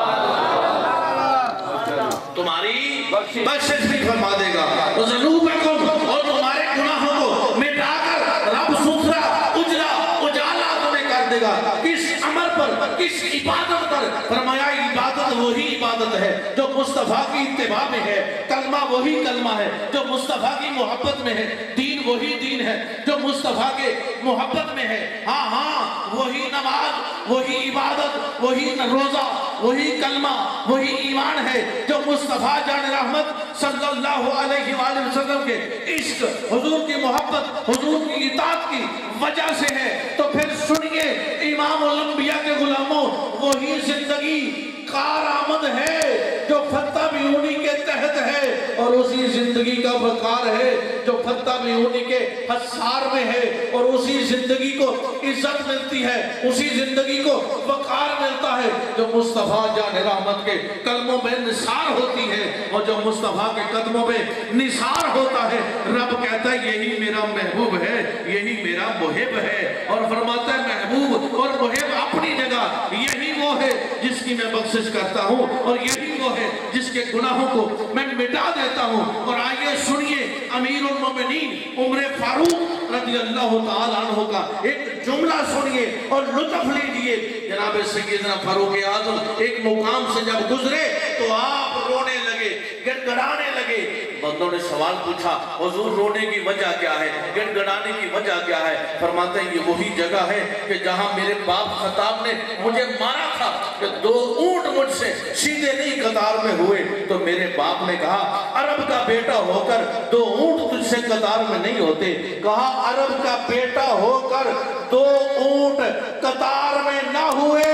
تمہاری بخشش بھی فرما دے گا. وَذُنُوبَکُمْ, اور تمہارے گناہوں کو مٹا کر رب ستھرا اجالا تمہیں کر دے گا. کس عمل پر, کس عبادت پر؟ فرمایا عبادت وہی عبادت ہے جو مصطفیٰ کی اتباع میں ہے, کلمہ وہی کلمہ ہے جو مصطفیٰ کی محبت میں ہے, دین وہی دین ہے جو مصطفیٰ کے محبت میں ہے. ہاں وہی نماز, وہی عبادت, وہی روزہ, وہی کلمہ, وہی ایمان ہے جو مصطفیٰ جان رحمت صلی اللہ علیہ وآلہ وسلم کے عشق, حضور کی محبت, حضور کی اطاعت کی وجہ سے ہے. تو پھر سنیے امام الانبیاء کے غلاموں, وہی زندگی کارآمد ہے جو فَاتَّبِعُونِی کے تحت ہے, اور اسی زندگی کا وقار ہے جو فَاتَّبِعُونِی کے حصار میں ہے, اور اسی زندگی کو عزت ملتی ہے, اسی زندگی کو وقار ملتا ہے جو مصطفیٰ جان رحمت کے کلموں میں نثار ہوتی ہے, اور جو مصطفیٰ کے قدموں میں نثار ہوتا ہے. رب کہتا ہے یہی میرا محبوب ہے, یہی میرا محب ہے. اور فرماتا ہے محبوب اور محب اپنی جگہ, یہی وہ ہے جس کی میں بخشش کرتا ہوں, اور یہی وہ ہے جس کے گناہوں کو میں مٹا دیتا ہوں. اور آئیے سنیے امیر المومنین عمر فاروق رضی اللہ تعالیٰ عنہ کا ایک جملہ سنیے اور لطف لیجئے. جناب سیدنا فاروق اعظم ایک مقام سے جب گزرے تو آپ رونے لگے, گڑ گڑانے لگے. بندوں نے سوال پوچھا حضور رونے کی وجہ کیا ہے, گڑ گڑانے کی وجہ کیا ہے؟ فرماتے ہیں یہ وہی جگہ ہے کہ جہاں میرے باپ خطاب نے مجھے مارا تھا کہ 2 اونٹ مجھ سے سیدھے نہیں قطار میں ہوئے. تو میرے باپ نے کہا عرب کا بیٹا ہو کر 2 اونٹ تجھ سے قطار میں نہیں ہوتے. کہا عرب کا بیٹا ہو کر 2 اونٹ قطار میں نہ ہوئے,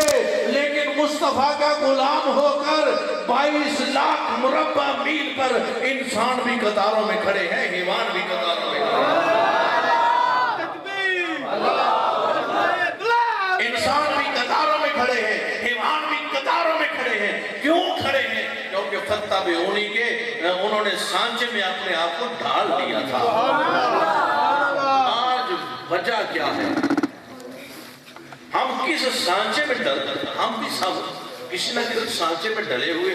لیکن مصطفیٰ کا غلام ہو کر 22 لاکھ مربع میل پر انسان بھی قطاروں میں کھڑے ہیں, حیوان بھی قطاروں میں کھڑے ہیں, انسان بھی قطاروں میں کھڑے ہیں, حیوان بھی قطاروں میں کھڑے ہیں. کیوں کھڑے ہیں؟ کیونکہ فَاتَّبِعُونِی کے انہوں نے سانچے میں اپنے آپ کو ڈھال دیا تھا. آج وجہ کیا ہے؟ ہم کس سانچے میں ہم بھی سب کسی نہ کسی سانچے میں ڈلے ہوئے,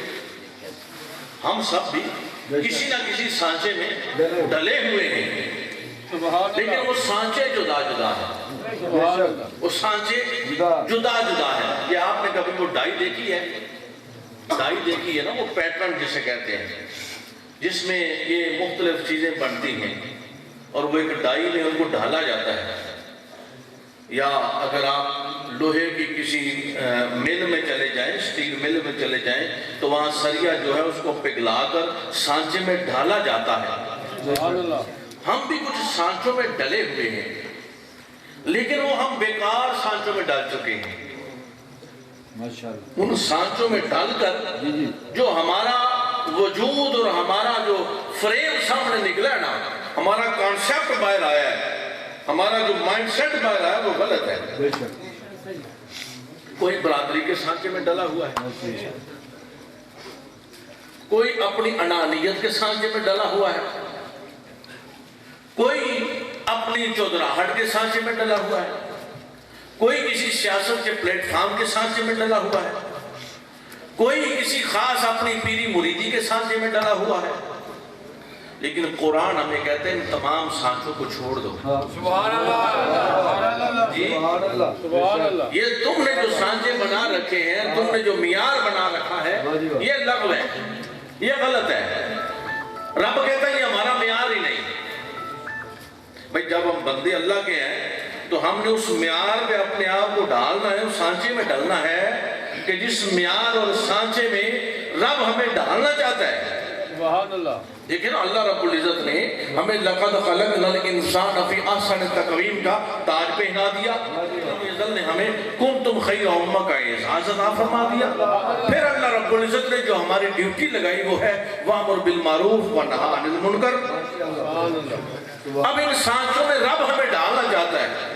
ہم سب بھی کسی نہ کسی سانچے میں ڈلے ہوئے ہیں, لیکن وہ سانچے جدا جدا ہیں, وہ سانچے جدا جدا ہیں. یہ آپ نے کبھی وہ ڈائی دیکھی ہے؟ ڈائی دیکھی ہے نا, وہ پیٹرن جسے کہتے ہیں, جس میں یہ مختلف چیزیں بنتی ہیں اور وہ ایک ڈائی میں ان کو ڈھالا جاتا ہے. یا اگر آپ لوہے کی کسی مل میں چلے جائیں, سٹیل مل میں چلے جائیں, تو وہاں سریا جو ہے اس کو پگھلا کر سانچے میں ڈھالا جاتا ہے. ہم بھی کچھ سانچوں میں ڈلے ہوئے ہیں, لیکن وہ ہم بیکار سانچوں میں ڈال چکے ہیں. ان سانچوں میں ڈال کر جو ہمارا وجود اور ہمارا جو فریم سامنے نکلا ہے نا, ہمارا کانسیپٹ باہر آیا ہے, ہمارا جو مائنڈ سیٹ باہر آیا ہے وہ غلط ہے. کوئی برادری کے سانچے میں ڈلا ہوا ہے, کوئی اپنی انانیت کے سانچے میں ڈلا ہوا ہے, کوئی اپنی چودراہٹ کے سانچے میں ڈلا ہوا ہے, کوئی کسی سیاست کے پلیٹ فارم کے سانچے میں ڈلا ہوا ہے, کوئی کسی خاص اپنی پیری مریدی کے سانچے میں ڈلا ہوا ہے. لیکن قرآن ہمیں کہتے ہیں ان تمام سانچوں کو چھوڑ دو. سبحان اللہ, جی سبحان اللہ. یہ تم نے جو سانچے بنا رکھے ہیں, تم نے جو معیار بنا رکھا ہے, یہ لغو ہے, یہ غلط ہے. رب کہتا ہے یہ ہمارا معیار ہی نہیں. بھئی جب ہم بندے اللہ کے ہیں تو ہم نے اس معیار پہ اپنے آپ کو ڈالنا ہے, اس سانچے میں ڈالنا ہے کہ جس معیار اور سانچے میں رب ہمیں ڈالنا چاہتا ہے. سبحان اللہ. دیکھیں نا اللہ رب العزت نے ہمیں لقد خلقنا الانسان فی احسن تقویم کا تاج پہنا دیا. رب العزت نے ہمیں کنتم خیر امہ کا اعزاز عطا فرما دیا. پھر اللہ رب العزت نے جو ہماری ڈیوٹی لگائی وہ ہے وامر بالمعروف ونہی عن المنکر. اب ان سانچوں میں رب ہمیں ڈالنا چاہتا ہے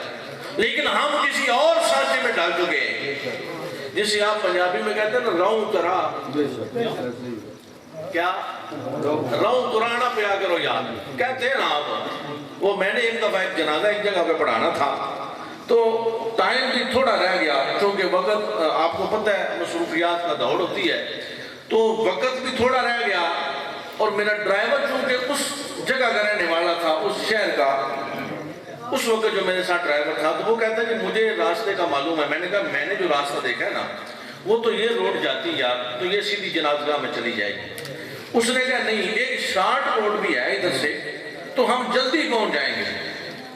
لیکن ہم کسی اور سانچے میں ڈال چکے ہیں جسے آپ پنجابی میں کہتے ہیں نا روں کرا. کیا روں قرآنہ پہ آ کرو یاد کہتے ہیں نا آپ. وہ میں نے ایک دفعہ ایک جنازہ ایک جگہ پہ پڑھانا تھا تو ٹائم بھی تھوڑا رہ گیا کیونکہ وقت آپ کو پتہ ہے مصروفیات کا دوڑ ہوتی ہے تو وقت بھی تھوڑا رہ گیا. اور میرا ڈرائیور چونکہ اس جگہ کا رہنے والا تھا اس شہر کا اس وقت جو میرے ساتھ ڈرائیور تھا تو وہ کہتا ہے کہ مجھے راستے کا معلوم ہے. میں نے کہا میں نے جو راستہ دیکھا ہے نا وہ تو یہ روڈ جاتی یار تو یہ سیدھی جنازگاہ میں چلی جائے گی. اس نے کہا نہیں ایک شارٹ روڈ بھی ہے ادھر سے تو ہم جلدی پہنچ جائیں گے.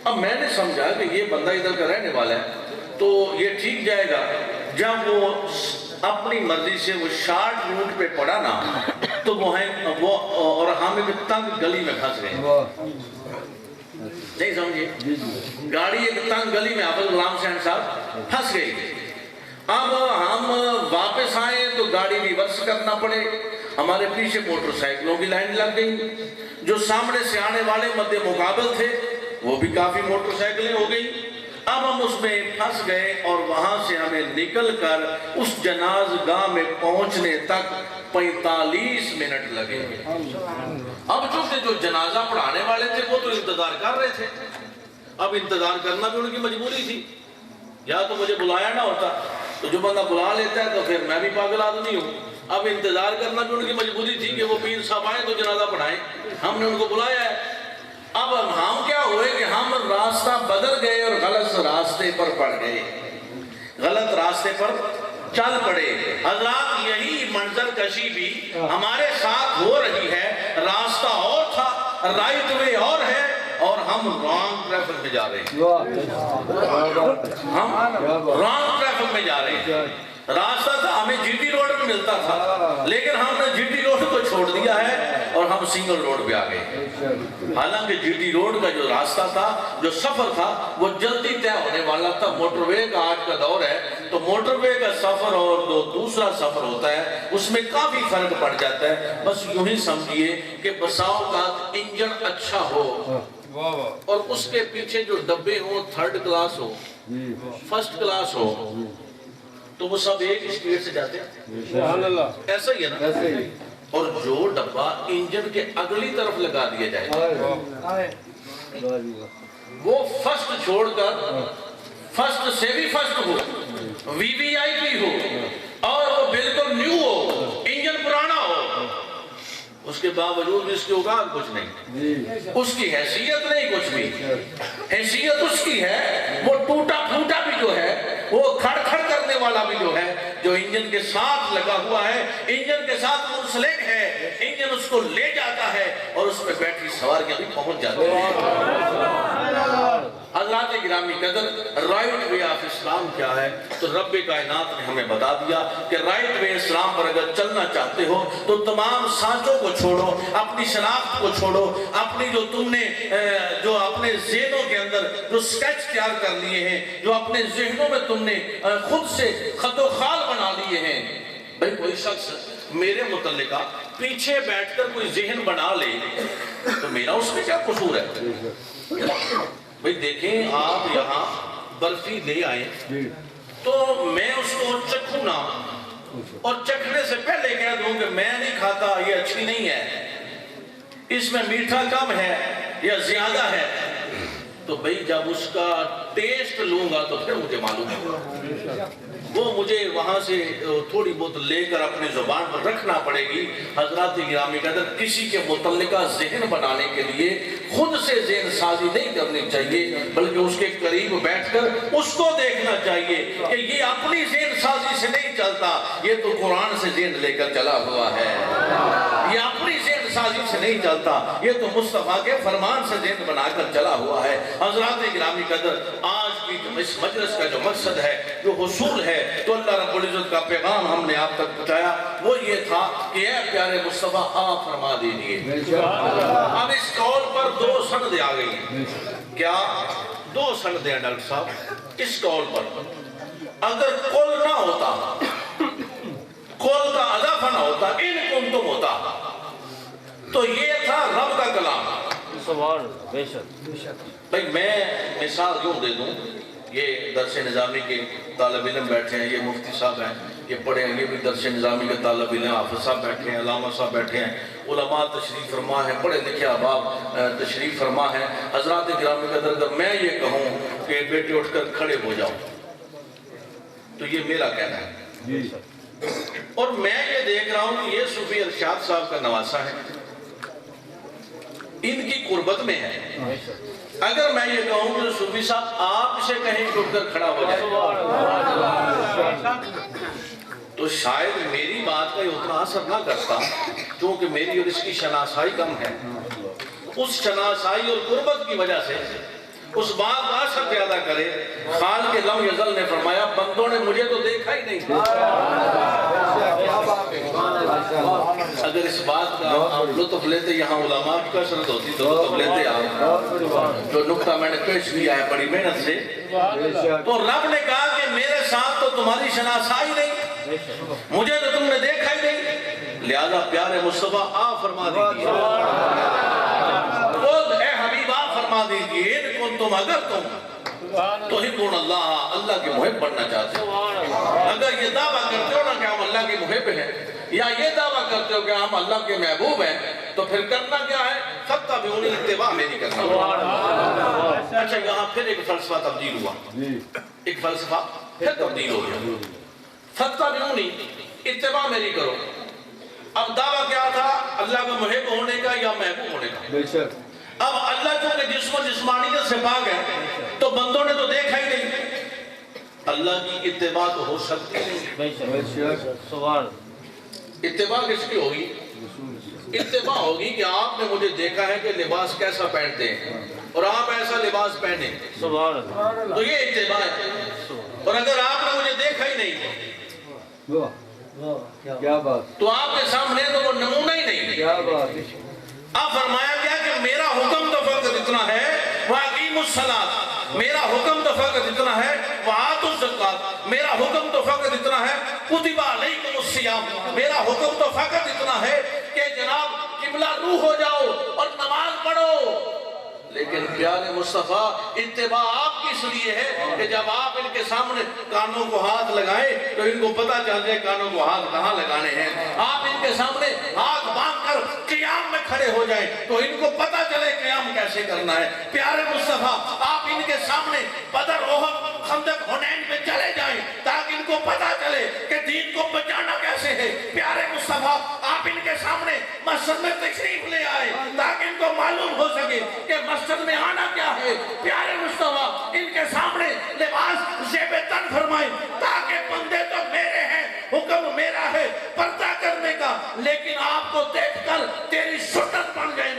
اب میں نے سمجھا کہ یہ بندہ ادھر کا رہنے والا ہے تو یہ ٹھیک جائے گا. جب وہ اپنی مرضی سے وہ شارٹ روٹ پہ پڑا نا تو وہ اور ہم ایک تنگ گلی میں پھنس گئے. نہیں سمجھے گاڑی ایک تنگ گلی میں حافظ غلام حسین صاحب پھنس گئی. اب ہم واپس آئے تو گاڑی ریورس کرنا پڑے. ہمارے پیچھے موٹر سائیکلوں کی لائن لگ گئی. جو سامنے سے آنے والے مد مقابل تھے وہ بھی کافی موٹر سائیکلیں ہو گئی. اب ہم اس میں پھنس گئے اور وہاں سے ہمیں نکل کر اس جنازگاہ میں پہنچنے تک 45 منٹ لگے. اب چونکہ جو جنازہ پڑھانے والے تھے وہ تو انتظار کر رہے تھے. اب انتظار کرنا بھی ان کی مجبوری تھی. یا تو مجھے بلایا نہ ہوتا تو جو بندہ بلا لیتا ہے تو پھر میں بھی پاگل آدمی ہوں. اب انتظار کرنا بھی ان کی مجبوری تھی کہ وہ پیر صاحب آئیں تو جنازہ پڑھائیں. ہم نے ان کو بلایا ہے. اب ہم کیا ہوئے کہ ہم راستہ بدل گئے اور غلط راستے پر پڑ گئے. غلط راستے پر چل پڑے. حضرات یہی منظر کشی بھی ہمارے ساتھ ہو رہی ہے. راستہ اور تھا رائٹ وے اور ہے اور ہم رانگ ٹریفک میں جا رہے ہیں. ہم رانگ ٹریفک میں جا رہے ہیں. راستہ تھا ہمیں جی ٹی روڈ میں ملتا تھا لیکن ہم نے جی ٹی روڈ کو چھوڑ دیا ہے اور ہم سنگل روڈ پہ آ گئے. حالانکہ جی ٹی روڈ کا جو راستہ تھا جو سفر تھا وہ جلدی طے ہونے والا تھا. موٹر وے کا آج کا دور ہے تو موٹر وے کا سفر اور جو دوسرا سفر ہوتا ہے اس میں کافی فرق پڑ جاتا ہے. بس یوں ہی سمجھیے کہ بساؤ کا انجن اچھا ہو اور اس کے پیچھے جو ڈبے ہوں تھرڈ کلاس ہو فرسٹ کلاس ہو تو وہ سب ایک اسپیڈ سے جاتے ہیں. ایسا ہی ہے نا. اور جو ڈبا انجن کے اگلی طرف لگا دیا جائے وہ فرسٹ چھوڑ کر فرسٹ سے بھی فرسٹ ہو وی وی آئی پی ہو اور وہ بالکل نیو ہو انجن پرانا ہو اس کے باوجود اس کی اوقات کچھ نہیں. اس کی حیثیت نہیں کچھ بھی. حیثیت اس کی ہے وہ ٹوٹا پھوٹا بھی جو ہے وہ کھڑ کھڑ کرنے والا بھی جو ہے جو انجن کے ساتھ لگا ہوا ہے انجن کے ساتھ منسلک ہے. انجن اس کو لے جاتا ہے اور اس میں بیٹری سواریاں بھی پہنچ جاتی ہیں. حضرات گرامی قدر رائٹ وے آف اسلام کیا ہے تو رب کائنات نے ہمیں بتا دیا کہ رائٹ وے اسلام پر اگر چلنا چاہتے ہو تو تمام سانچوں کو چھوڑو اپنی شناخت کو چھوڑو اپنی جو تم نے جو اپنے ذہنوں کے اندر جو سکیچ تیار کر لیے ہیں جو اپنے ذہنوں میں تم نے خود سے خط و خال بنا لیے ہیں. بھئی کوئی شخص میرے متعلقہ پیچھے بیٹھ کر کوئی ذہن بنا لے تو میرا اس میں کیا قصور ہے. بھئی دیکھیں آپ یہاں برفی لے آئیں تو میں اس کو چکھوں نا اور چکھنے سے پہلے کہہ دوں کہ میں نہیں کھاتا یہ اچھی نہیں ہے اس میں میٹھا کم ہے یا زیادہ ہے تو بھئی جب اس کا ٹیسٹ لوں گا تو پھر مجھے معلوم ہے. وہ مجھے وہاں سے تھوڑی بہت لے کر اپنی زبان پر رکھنا پڑے گی. حضرات گرامی قدر کسی کے متعلقہ ذہن بنانے کے لیے خود سے ذہن سازی نہیں کرنی چاہیے بلکہ اس کے قریب بیٹھ کر اس کو دیکھنا چاہیے کہ یہ اپنی ذہن سازی سے نہیں چلتا یہ تو قرآن سے ذہن لے کر چلا ہوا ہے. یہ اپنی ذہن سازی سے نہیں چلتا یہ تو مصطفیٰ کے فرمان سے ذہن بنا کر چلا ہوا ہے. حضرات گرامی قدر آج کی کی اس مجلس کا جو مقصد ہے، جو حصول ہے، تو اللہ رب العزت کا پیغام ہم نے آپ تک پہنچایا، وہ یہ تھا کہ اے پیارے مصطفیٰ آپ فرما دیجئے۔ اب اس قول پر 2 سند آ گئی ہیں۔ کیا 2 سند ہیں ڈاکٹر صاحب اس قول پر؟ اگر قول نہ ہوتا، قول کا اضافہ نہ ہوتا، ان کنتم ہوتا، تو یہ تھا رب کا کلام۔ سبحان بے شک بھئی میں مثال کیوں دے دوں، یہ درس نظامی کے طالب علم بیٹھے ہیں، یہ مفتی صاحب ہیں، یہ پڑھے ہیں، یہ بھی درس نظامی کے طالب علم، حافظ صاحب بیٹھے ہیں، علامہ صاحب بیٹھے ہیں، علماء تشریف فرما ہیں، پڑھے لکھے احباب تشریف فرما ہیں۔ حضرات گرامی قدر اگر میں یہ کہوں کہ بیٹے اٹھ کر کھڑے ہو جاؤ تو یہ میرا کہنا ہے، اور میں یہ دیکھ رہا ہوں کہ یہ صوفی ارشاد صاحب کا نواسہ ہے، ان کی قربت میں ہے۔ اگر میں یہ کہوں کہ صوفی صاحب آپ اسے کہیں کہ اٹھ کر کھڑا ہو جائے تو شاید میری بات کا اتنا اثر نہ کرتا، کیونکہ میری اور اس کی شناسائی کم ہے۔ اس شناسائی اور قربت کی وجہ سے اس بات کا اثر پیدا کرے۔ خالق لم یزل نے فرمایا بندوں نے مجھے تو دیکھا ہی نہیں۔ اگر اس بات کا آپ لطف لیتے، یہاں علماء کی کثرت ہوتی تو لطف لیتے آپ، جو نقطہ میں نے پیش کیا ہے بڑی محنت سے، تو رب نے کہا کہ میرے ساتھ تو تمہاری شناسائی نہیں، مجھے تو تم نے دیکھا ہی نہیں، لہذا پیارے مصطفیٰ آپ فرما دیجئے، اے حبیب آپ فرما دیجئے، ان کن تم اگر تم تحبون اللہ، اللہ کے محب بننا چاہتے ہو، اگر یہ دعویٰ کرتے ہو نا کہ ہم اللہ کے محب ہیں، یا یہ دعویٰ کرتے ہو کہ ہم اللہ کے محبوب ہیں، تو پھر کرنا کیا ہے؟ فَاتَّبِعُونِی، اتباع میری کرنا۔ اچھا یہاں پھر ایک فلسفہ تبدیل ہوا، ایک فلسفہ پھر تبدیل ہو گیا۔ فَاتَّبِعُونِی، اتباع میری کرو۔ اب دعویٰ کیا تھا؟ اللہ کا محب ہونے کا یا محبوب ہونے کا؟ اب اللہ چونکہ جسم و جسمانیت سے پاک ہے تو بندوں نے تو دیکھا ہی نہیں، اللہ کی اتباع تو ہو سکتی نہیں۔ اتباع کس کی ہوگی؟ اتباع ہوگی کہ آپ نے مجھے دیکھا ہے کہ لباس کیسا پہنتے ہیں اور آپ ایسا لباس پہنے، تو یہ اتباع ہے۔ اور اگر آپ نے مجھے دیکھا ہی نہیں تو آپ کے سامنے تو وہ نمونہ ہی نہیں۔ اب فرمایا گیا کہ میرا حکم تو فقط اتنا ہے وَأَقِیمُوا الصَّلَاةَ، میرا حکم تو فقط اتنا ہے وَآتُوا الزَّکَاةَ، میرا حکم تو فقط اتنا ہے کُتِبَ عَلَیکُمُ الصِّیَامُ، میرا حکم تو فقط اتنا ہے کہ جناب قبلہ روح ہو جاؤ اور نماز پڑھو۔ لیکن پیارے مصطفیٰ اتباع آپ کی اس لیے ہے کہ جب آپ ان کے سامنے کانوں کو ہاتھ لگائیں تو ان کو پتہ چل جائے کانوں کو ہاتھ کہاں لگانے ہیں۔ آپ ان کے سامنے ہاتھ باندھ کر قیام میں کھڑے ہو جائیں تو ان کو پتہ چلے قیام کیسے کرنا ہے۔ پیارے مصطفیٰ آپ ان کے سامنے بدر، احد، خندق، حنین میں چلے جائیں تاکہ ان کو پتہ چلے کہ دین کو بچانا کیسے ہے۔ پیارے مصطفیٰ آپ ان کے سامنے مسجد میں تشریف لے آئے تاکہ ان کو معلوم ہو سکے کہ مسجد میں آنا کیا ہے۔ پیارے مصطفیٰ ان کے سامنے لباس زیب تن فرمائیں تاکہ بندے تو میرے ہیں، حکم میرا ہے پردہ کرنے کا، لیکن آپ کو دیکھ کر تیری سنت بن جائے۔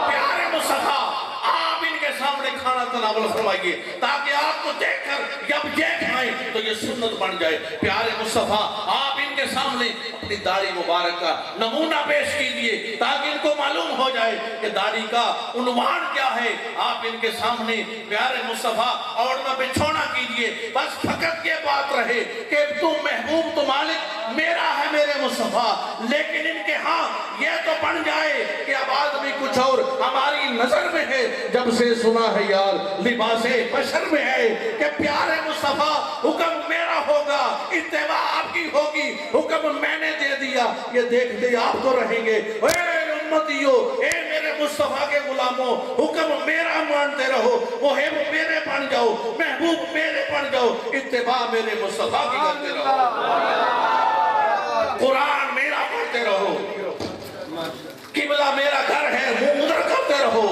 پیارے مصطفیٰ آپ ان کے سامنے کھانا تناول فرمائیے تاکہ آپ کو دیکھ کر جب یہ کھائیں تو یہ سنت بن جائے۔ پیارے مصطفیٰ آپ ان کے سامنے اپنی داڑھی مبارک کا نمونہ پیش کیجئے تاکہ ان کو معلوم ہو جائے کہ داڑھی کا عنوان کیا ہے۔ آپ ان کے سامنے پیارے مصطفیٰ اوڑھنا بچھونا کیجئے، بس فقط یہ بات رہے کہ تو محبوب تو مالک میرا ہے میرے مصطفیٰ، لیکن ان کے ہاں یہ تو بن جائے کہ اب آدمی کچھ اور ہماری نظر میں ہے جب سے سنا ہے یار لباس بشر میں ہے کہ پیارے مصطفیٰ حکم میرا ہوگا، اتباع آپ کی ہوگی، حکم میں نے دے دیا، یہ دیکھتے آپ تو رہیں گے۔ اے امتیو، اے میرے مصطفیٰ کے غلاموں، حکم میرا مانتے رہو، محب میرے بن جاؤ، محبوب میرے بن جاؤ، اتباع میرے مصطفیٰ کی کرتے رہو، قرآن میرا پڑھتے رہو، قبلہ میرا گھر ہے منہ ادھر کرتے رہو۔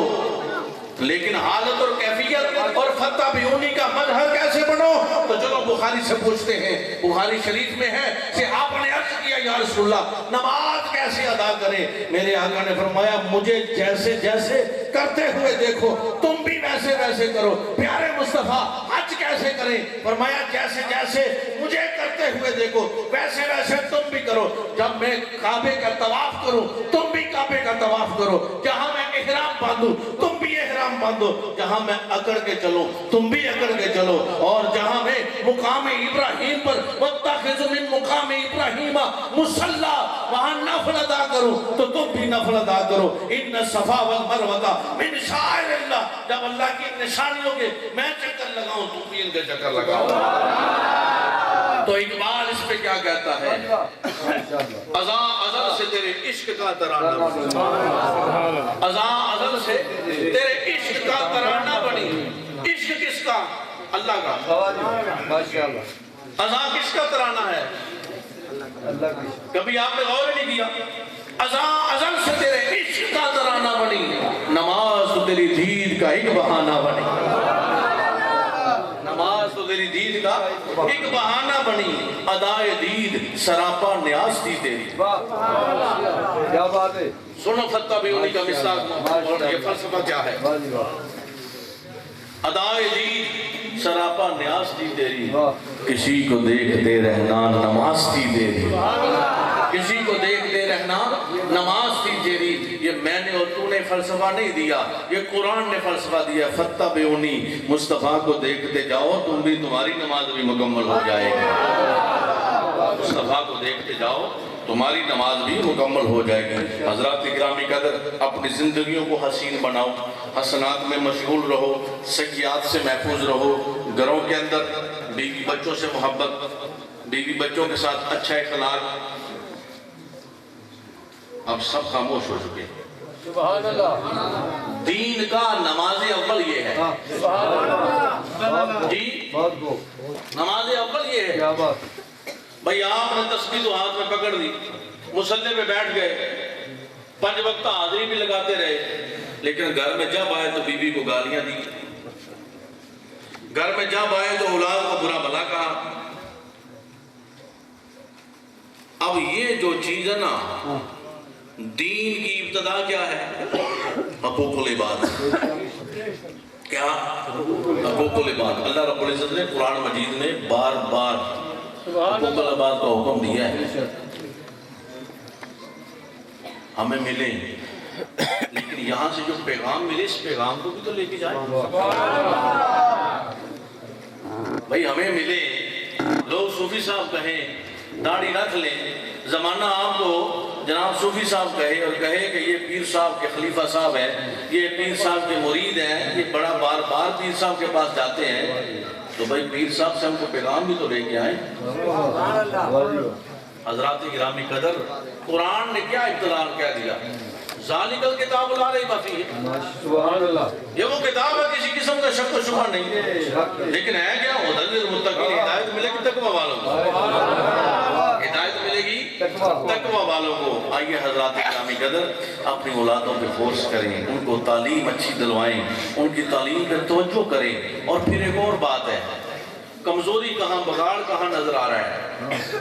لیکن حالت اور کیفیت اور فَاتَّبِعُونِی کا مظہر کیسے بنو؟ تو چلو بخاری سے پوچھتے ہیں، بخاری شریف میں ہے کہ آپ نے عرض کیا یا رسول اللہ نماز نماز کیسے ادا کریں؟ میرے آقا نے فرمایا مجھے جیسے جیسے کرتے ہوئے دیکھو تم بھی ویسے ویسے کرو۔ پیارے مصطفیٰ حج کیسے کریں؟ فرمایا جیسے جیسے مجھے کرتے ہوئے دیکھو ویسے ویسے تم بھی کرو۔ جب میں کعبے کا طواف کروں تم بھی کعبے کا طواف کرو، جہاں میں احرام باندھوں تم بھی احرام باندھو، جہاں میں اکڑ کے چلوں تم بھی اکڑ کے چلو، اور جہاں میں مقام ابراہیم پر وَاتَّخِذُ مِن مقام ابراہیم مصلی وہاں نفل ادا کروں تو تم بھی نفل ادا کرو۔ ان الصفا والمروہ من شعائر اللہ، جب اللہ کی نشانیوں کے میں چکر لگاؤں تم بھی ان کے چکر لگاؤ۔ تو اقبال اس پہ کیا کہتا ہے؟ ازاں ازل سے تیرے عشق کا ترانہ بنی، ازاں ازل سے تیرے عشق کا ترانہ بنی۔ عشق کس کا؟ اللہ کا۔ ازاں کس کا ترانہ ہے؟ کبھی آپ نے غور نہیں کیا؟ ازاں ازل سے تیرے عشق کا ترانہ بنی، نماز تو تیری دید کا ایک بہانہ بنی، نماز تو تیری دید کا ایک بہانہ بنی، ادائے دید سراپا نیاز تھی تیری۔ کیا بات ہے! سنو فتح بیونی کا مصداق اور یہ فلسفہ کیا ہے۔ ادائے دید سراپا نیاز تھی تیری، کسی کو دیکھتے رہنا نماز تھی تیری، کسی کو دیکھتے رہنا نماز تھی تیری۔ یہ میں نے اور تو نے فلسفہ نہیں دیا، یہ قرآن نے فلسفہ دیا۔ فتح بیونی مصطفیٰ کو دیکھتے جاؤ تم بھی تمہاری نماز بھی مکمل ہو جائے گی، مصطفیٰ کو دیکھتے جاؤ تمہاری نماز بھی مکمل ہو جائے گی۔ حضرات گرامی قدر، اپنی زندگیوں کو حسین بناؤ، حسنات میں مشغول رہو، سیئات سے محفوظ رہو، گھروں کے اندر بیوی بچوں سے محبت، بیوی بچوں کے ساتھ اچھا اخلاق۔ اب سب خاموش ہو چکے۔ سبحان اللہ! دین کا نماز اول یہ ہے جی، نماز اول یہ ہے۔ کیا بات! بھئی آپ نے تسبیح تو ہاتھ میں پکڑ دی، مصلی پہ بیٹھ گئے، 5 وقت حاضری بھی لگاتے رہے، لیکن گھر میں جب آئے تو بیوی کو گالیاں دی، گھر میں جب آئے تو اولاد کو برا بھلا کہا۔ اب یہ جو چیز ہے نا، دین کی ابتدا کیا ہے؟ حقوق العباد۔ کیا؟ حقوق العباد۔ اللہ رب العزت نے قرآن مجید میں بار بار حقوق العباد کا حکم دیا ہے۔ ہمیں ملیں، لیکن یہاں سے جو پیغام ملے اس پیغام کو بھی تو لے کے جائیں۔ بھئی ہمیں ملے، لوگ صوفی صاحب کہیں، داڑھی رکھ لیں، زمانہ آپ کو جناب صوفی صاحب کہے اور کہے کہ یہ پیر صاحب کے خلیفہ صاحب ہیں، یہ پیر صاحب کے مرید ہیں، یہ بڑا بار بار پیر صاحب کے پاس جاتے ہیں، تو بھئی پیر صاحب سے ہم کو پیغام بھی تو لے کے آئیں۔ حضرات گرامی قدر، قرآن نے کیا ابتداء کہہ دیا؟ ذالک الکتاب لا ریب فیہ، سبحان اللہ! یہ وہ کتاب ہے کسی قسم کا شک و شبہ نہیں، لیکن ہے کیا؟ ہدی للمتقین، ہدایت ملے گی تقوی والوں کو، ہدایت ملے گی تقوی والوں کو۔ آئیے حضرات گرامی قدر، اپنی اولادوں پہ فورس کریں، ان کو تعلیم اچھی دلوائیں، ان کی تعلیم پر توجہ کریں۔ اور پھر ایک اور بات ہے، کمزوری کہاں، بگاڑ کہاں نظر آ رہا ہے؟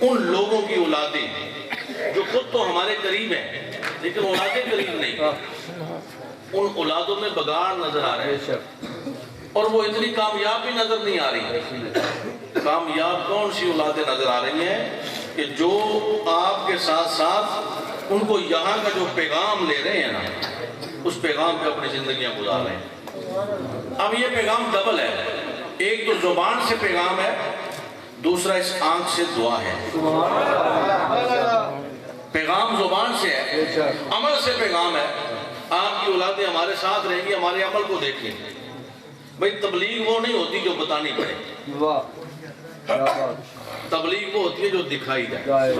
ان لوگوں کی اولادیں جو خود تو ہمارے قریب ہیں لیکن اولادیں قریب نہیں، ان اولادوں میں بگاڑ نظر آ رہے ہیں، اور وہ اتنی کامیاب بھی نظر نہیں آ رہی۔ کامیاب کون سی اولادیں نظر آ رہی ہیں کہ جو آپ کے ساتھ ساتھ ان کو یہاں کا جو پیغام لے رہے ہیں نا، اس پیغام پہ اپنی زندگیاں گزار رہے ہیں۔ اب یہ پیغام ڈبل ہے، ایک تو زبان سے پیغام ہے، دوسرا اس آنکھ سے دعا ہے۔ پیغام زبان سے ہے، عمل سے پیغام ہے۔ آپ کی اولادیں ہمارے ساتھ رہیں گی، ہمارے عمل کو دیکھیں۔ بھئی تبلیغ وہ نہیں ہوتی جو بتانی پڑے، تبلیغ وہ ہوتی ہے جو دکھائی جائے۔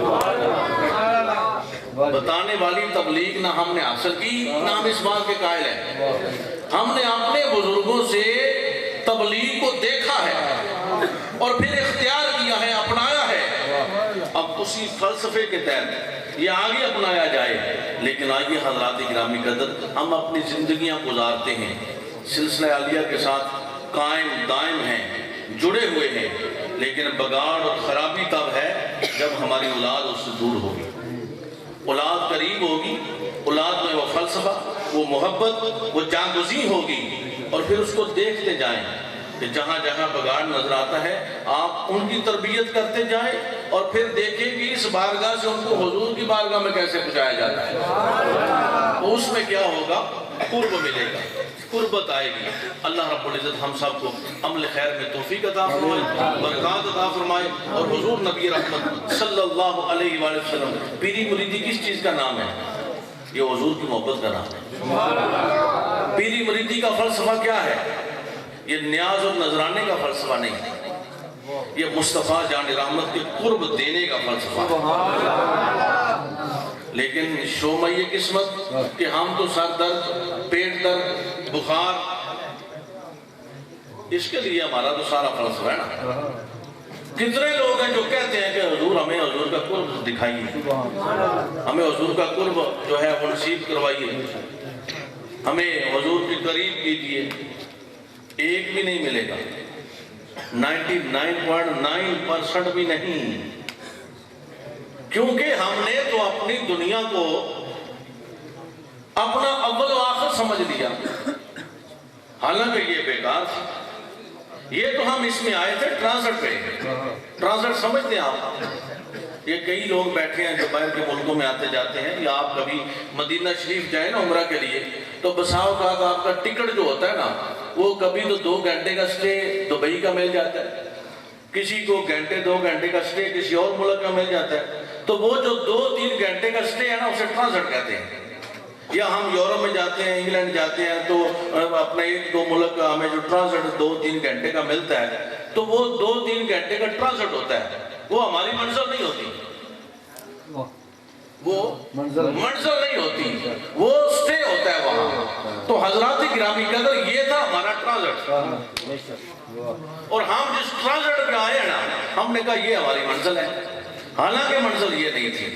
بتانے والی تبلیغ نہ ہم نے حاصل کی، نہ ہم اس بات کے قائل ہیں۔ ہم نے اپنے بزرگوں سے تبلیغ کو دیکھا ہے اور پھر اختیار کیا ہے، اپنایا ہے۔ اب اسی فلسفے کے تحت یہ آگے اپنایا جائے۔ لیکن آئیے حضرات گرامی قدر، ہم اپنی زندگیاں گزارتے ہیں، سلسلہ عالیہ کے ساتھ قائم دائم ہیں، جڑے ہوئے ہیں، لیکن بگاڑ اور خرابی تب ہے جب ہماری اولاد اس سے دور ہوگی۔ اولاد قریب ہوگی، اولاد میں وہ فلسفہ، وہ محبت، وہ جاگزی ہوگی، اور پھر اس کو دیکھتے جائیں کہ جہاں جہاں بگاڑ نظر آتا ہے آپ ان کی تربیت کرتے جائیں، اور پھر دیکھیں کہ اس بارگاہ سے ان کو حضور کی بارگاہ میں کیسے پہنچایا جاتا ہے۔ تو اس میں کیا ہوگا؟ قرب ملے گا، قربت آئے گی۔ اللہ رب العزت ہم سب کو عمل خیر میں توفیق عطا فرمائے، برکات عطا فرمائے، اور حضور نبی رحمت صلی اللہ علیہ وآلہ وسلم، پیری مریدی کس چیز کا نام ہے؟ یہ حضور کی محبت کا نام ہے۔ پیری مریدی کا فلسفہ کیا ہے؟ یہ نیاز اور نذرانے کا فلسفہ نہیں، یہ مصطفیٰ جان رحمت کے قرب دینے کا فلسفہ۔ لیکن شومہ یہ قسمت کہ ہم تو سر درد، پیٹ درد، بخار، اس کے لیے ہمارا تو سارا فلسفہ ہے نا۔ کتنے لوگ ہیں جو کہتے ہیں کہ حضور ہمیں حضور کا قرب دکھائیے، ہمیں حضور کا قرب جو ہے وہ نصیب کروائیے، ہمیں حضور کے قریب کیجیے۔ ایک بھی نہیں ملے گا، 99.9% بھی نہیں، کیونکہ ہم نے تو اپنی دنیا کو اپنا اول و آخر سمجھ لیا، حالانکہ یہ بیکار تھا۔ یہ تو ہم اس میں آئے تھے ٹرانزٹ پہ، ٹرانزٹ سمجھتے ہیں آپ؟ یہ کئی لوگ بیٹھے ہیں جو باہر کے ملکوں میں آتے جاتے ہیں، یا آپ کبھی مدینہ شریف جائیں نا عمرہ کے لیے، تو بسا اوقات آپ کا ٹکٹ جو ہوتا ہے نا، وہ کبھی تو 2 گھنٹے کا سٹے دبئی کا مل جاتا ہے، کسی کو 2 گھنٹے کا سٹے کسی اور ملک کا مل جاتا ہے۔ تو وہ جو 2-3 گھنٹے کا سٹے ہے نا، اسے ٹرانزٹ کہتے ہیں۔ یا ہم یورپ میں جاتے ہیں، انگلینڈ جاتے ہیں، تو اپنے 1-2 ملک کا ہمیں جو ٹرانزٹ 2-3 گھنٹے کا ملتا ہے، تو وہ 2-3 گھنٹے کا ٹرانزٹ ہوتا ہے، وہ ہماری منزل نہیں ہوتی، وہ منزل نہیں ہوتی، وہ سٹے ہوتا ہے وہاں۔ تو حضرات گرامی قدر، یہ تھا ہمارا ٹرانزٹ، اور ہم جس ٹرانزٹ پہ آئے ہیں نا، ہم نے کہا یہ ہماری منزل ہے، حالانکہ منزل یہ نہیں تھی۔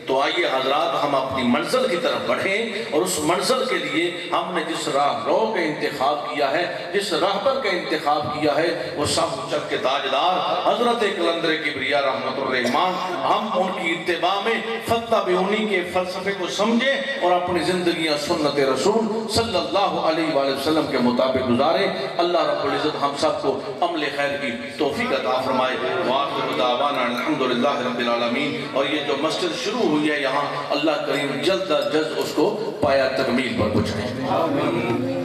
تو آئیے حضرات ہم اپنی منزل کی طرف بڑھیں، اور اس منزل کے لیے ہم نے جس راہ رو کا انتخاب کیا ہے، جس راہبر کا انتخاب کیا ہے، وہ سب چک کے تاجدار حضرت کلندر کبریاء رحمت الرحمان، ہم ان کی اتباع میں فتح بیونی کے فلسفے کو سمجھیں اور اپنی زندگیاں سنت رسول صلی اللہ علیہ وآلہ وسلم کے مطابق گزاریں۔ اللہ رب العزت ہم سب کو عمل خیر کی توفیق عطا فرمائے۔ وآخر دعوانا الحمدللہ رب العالمین۔ اور یہ جو مسجد شروع ہوئی ہے یہاں، اللہ کریم جلد از جلد اس کو پایا تکمیل پر پہنچائیں۔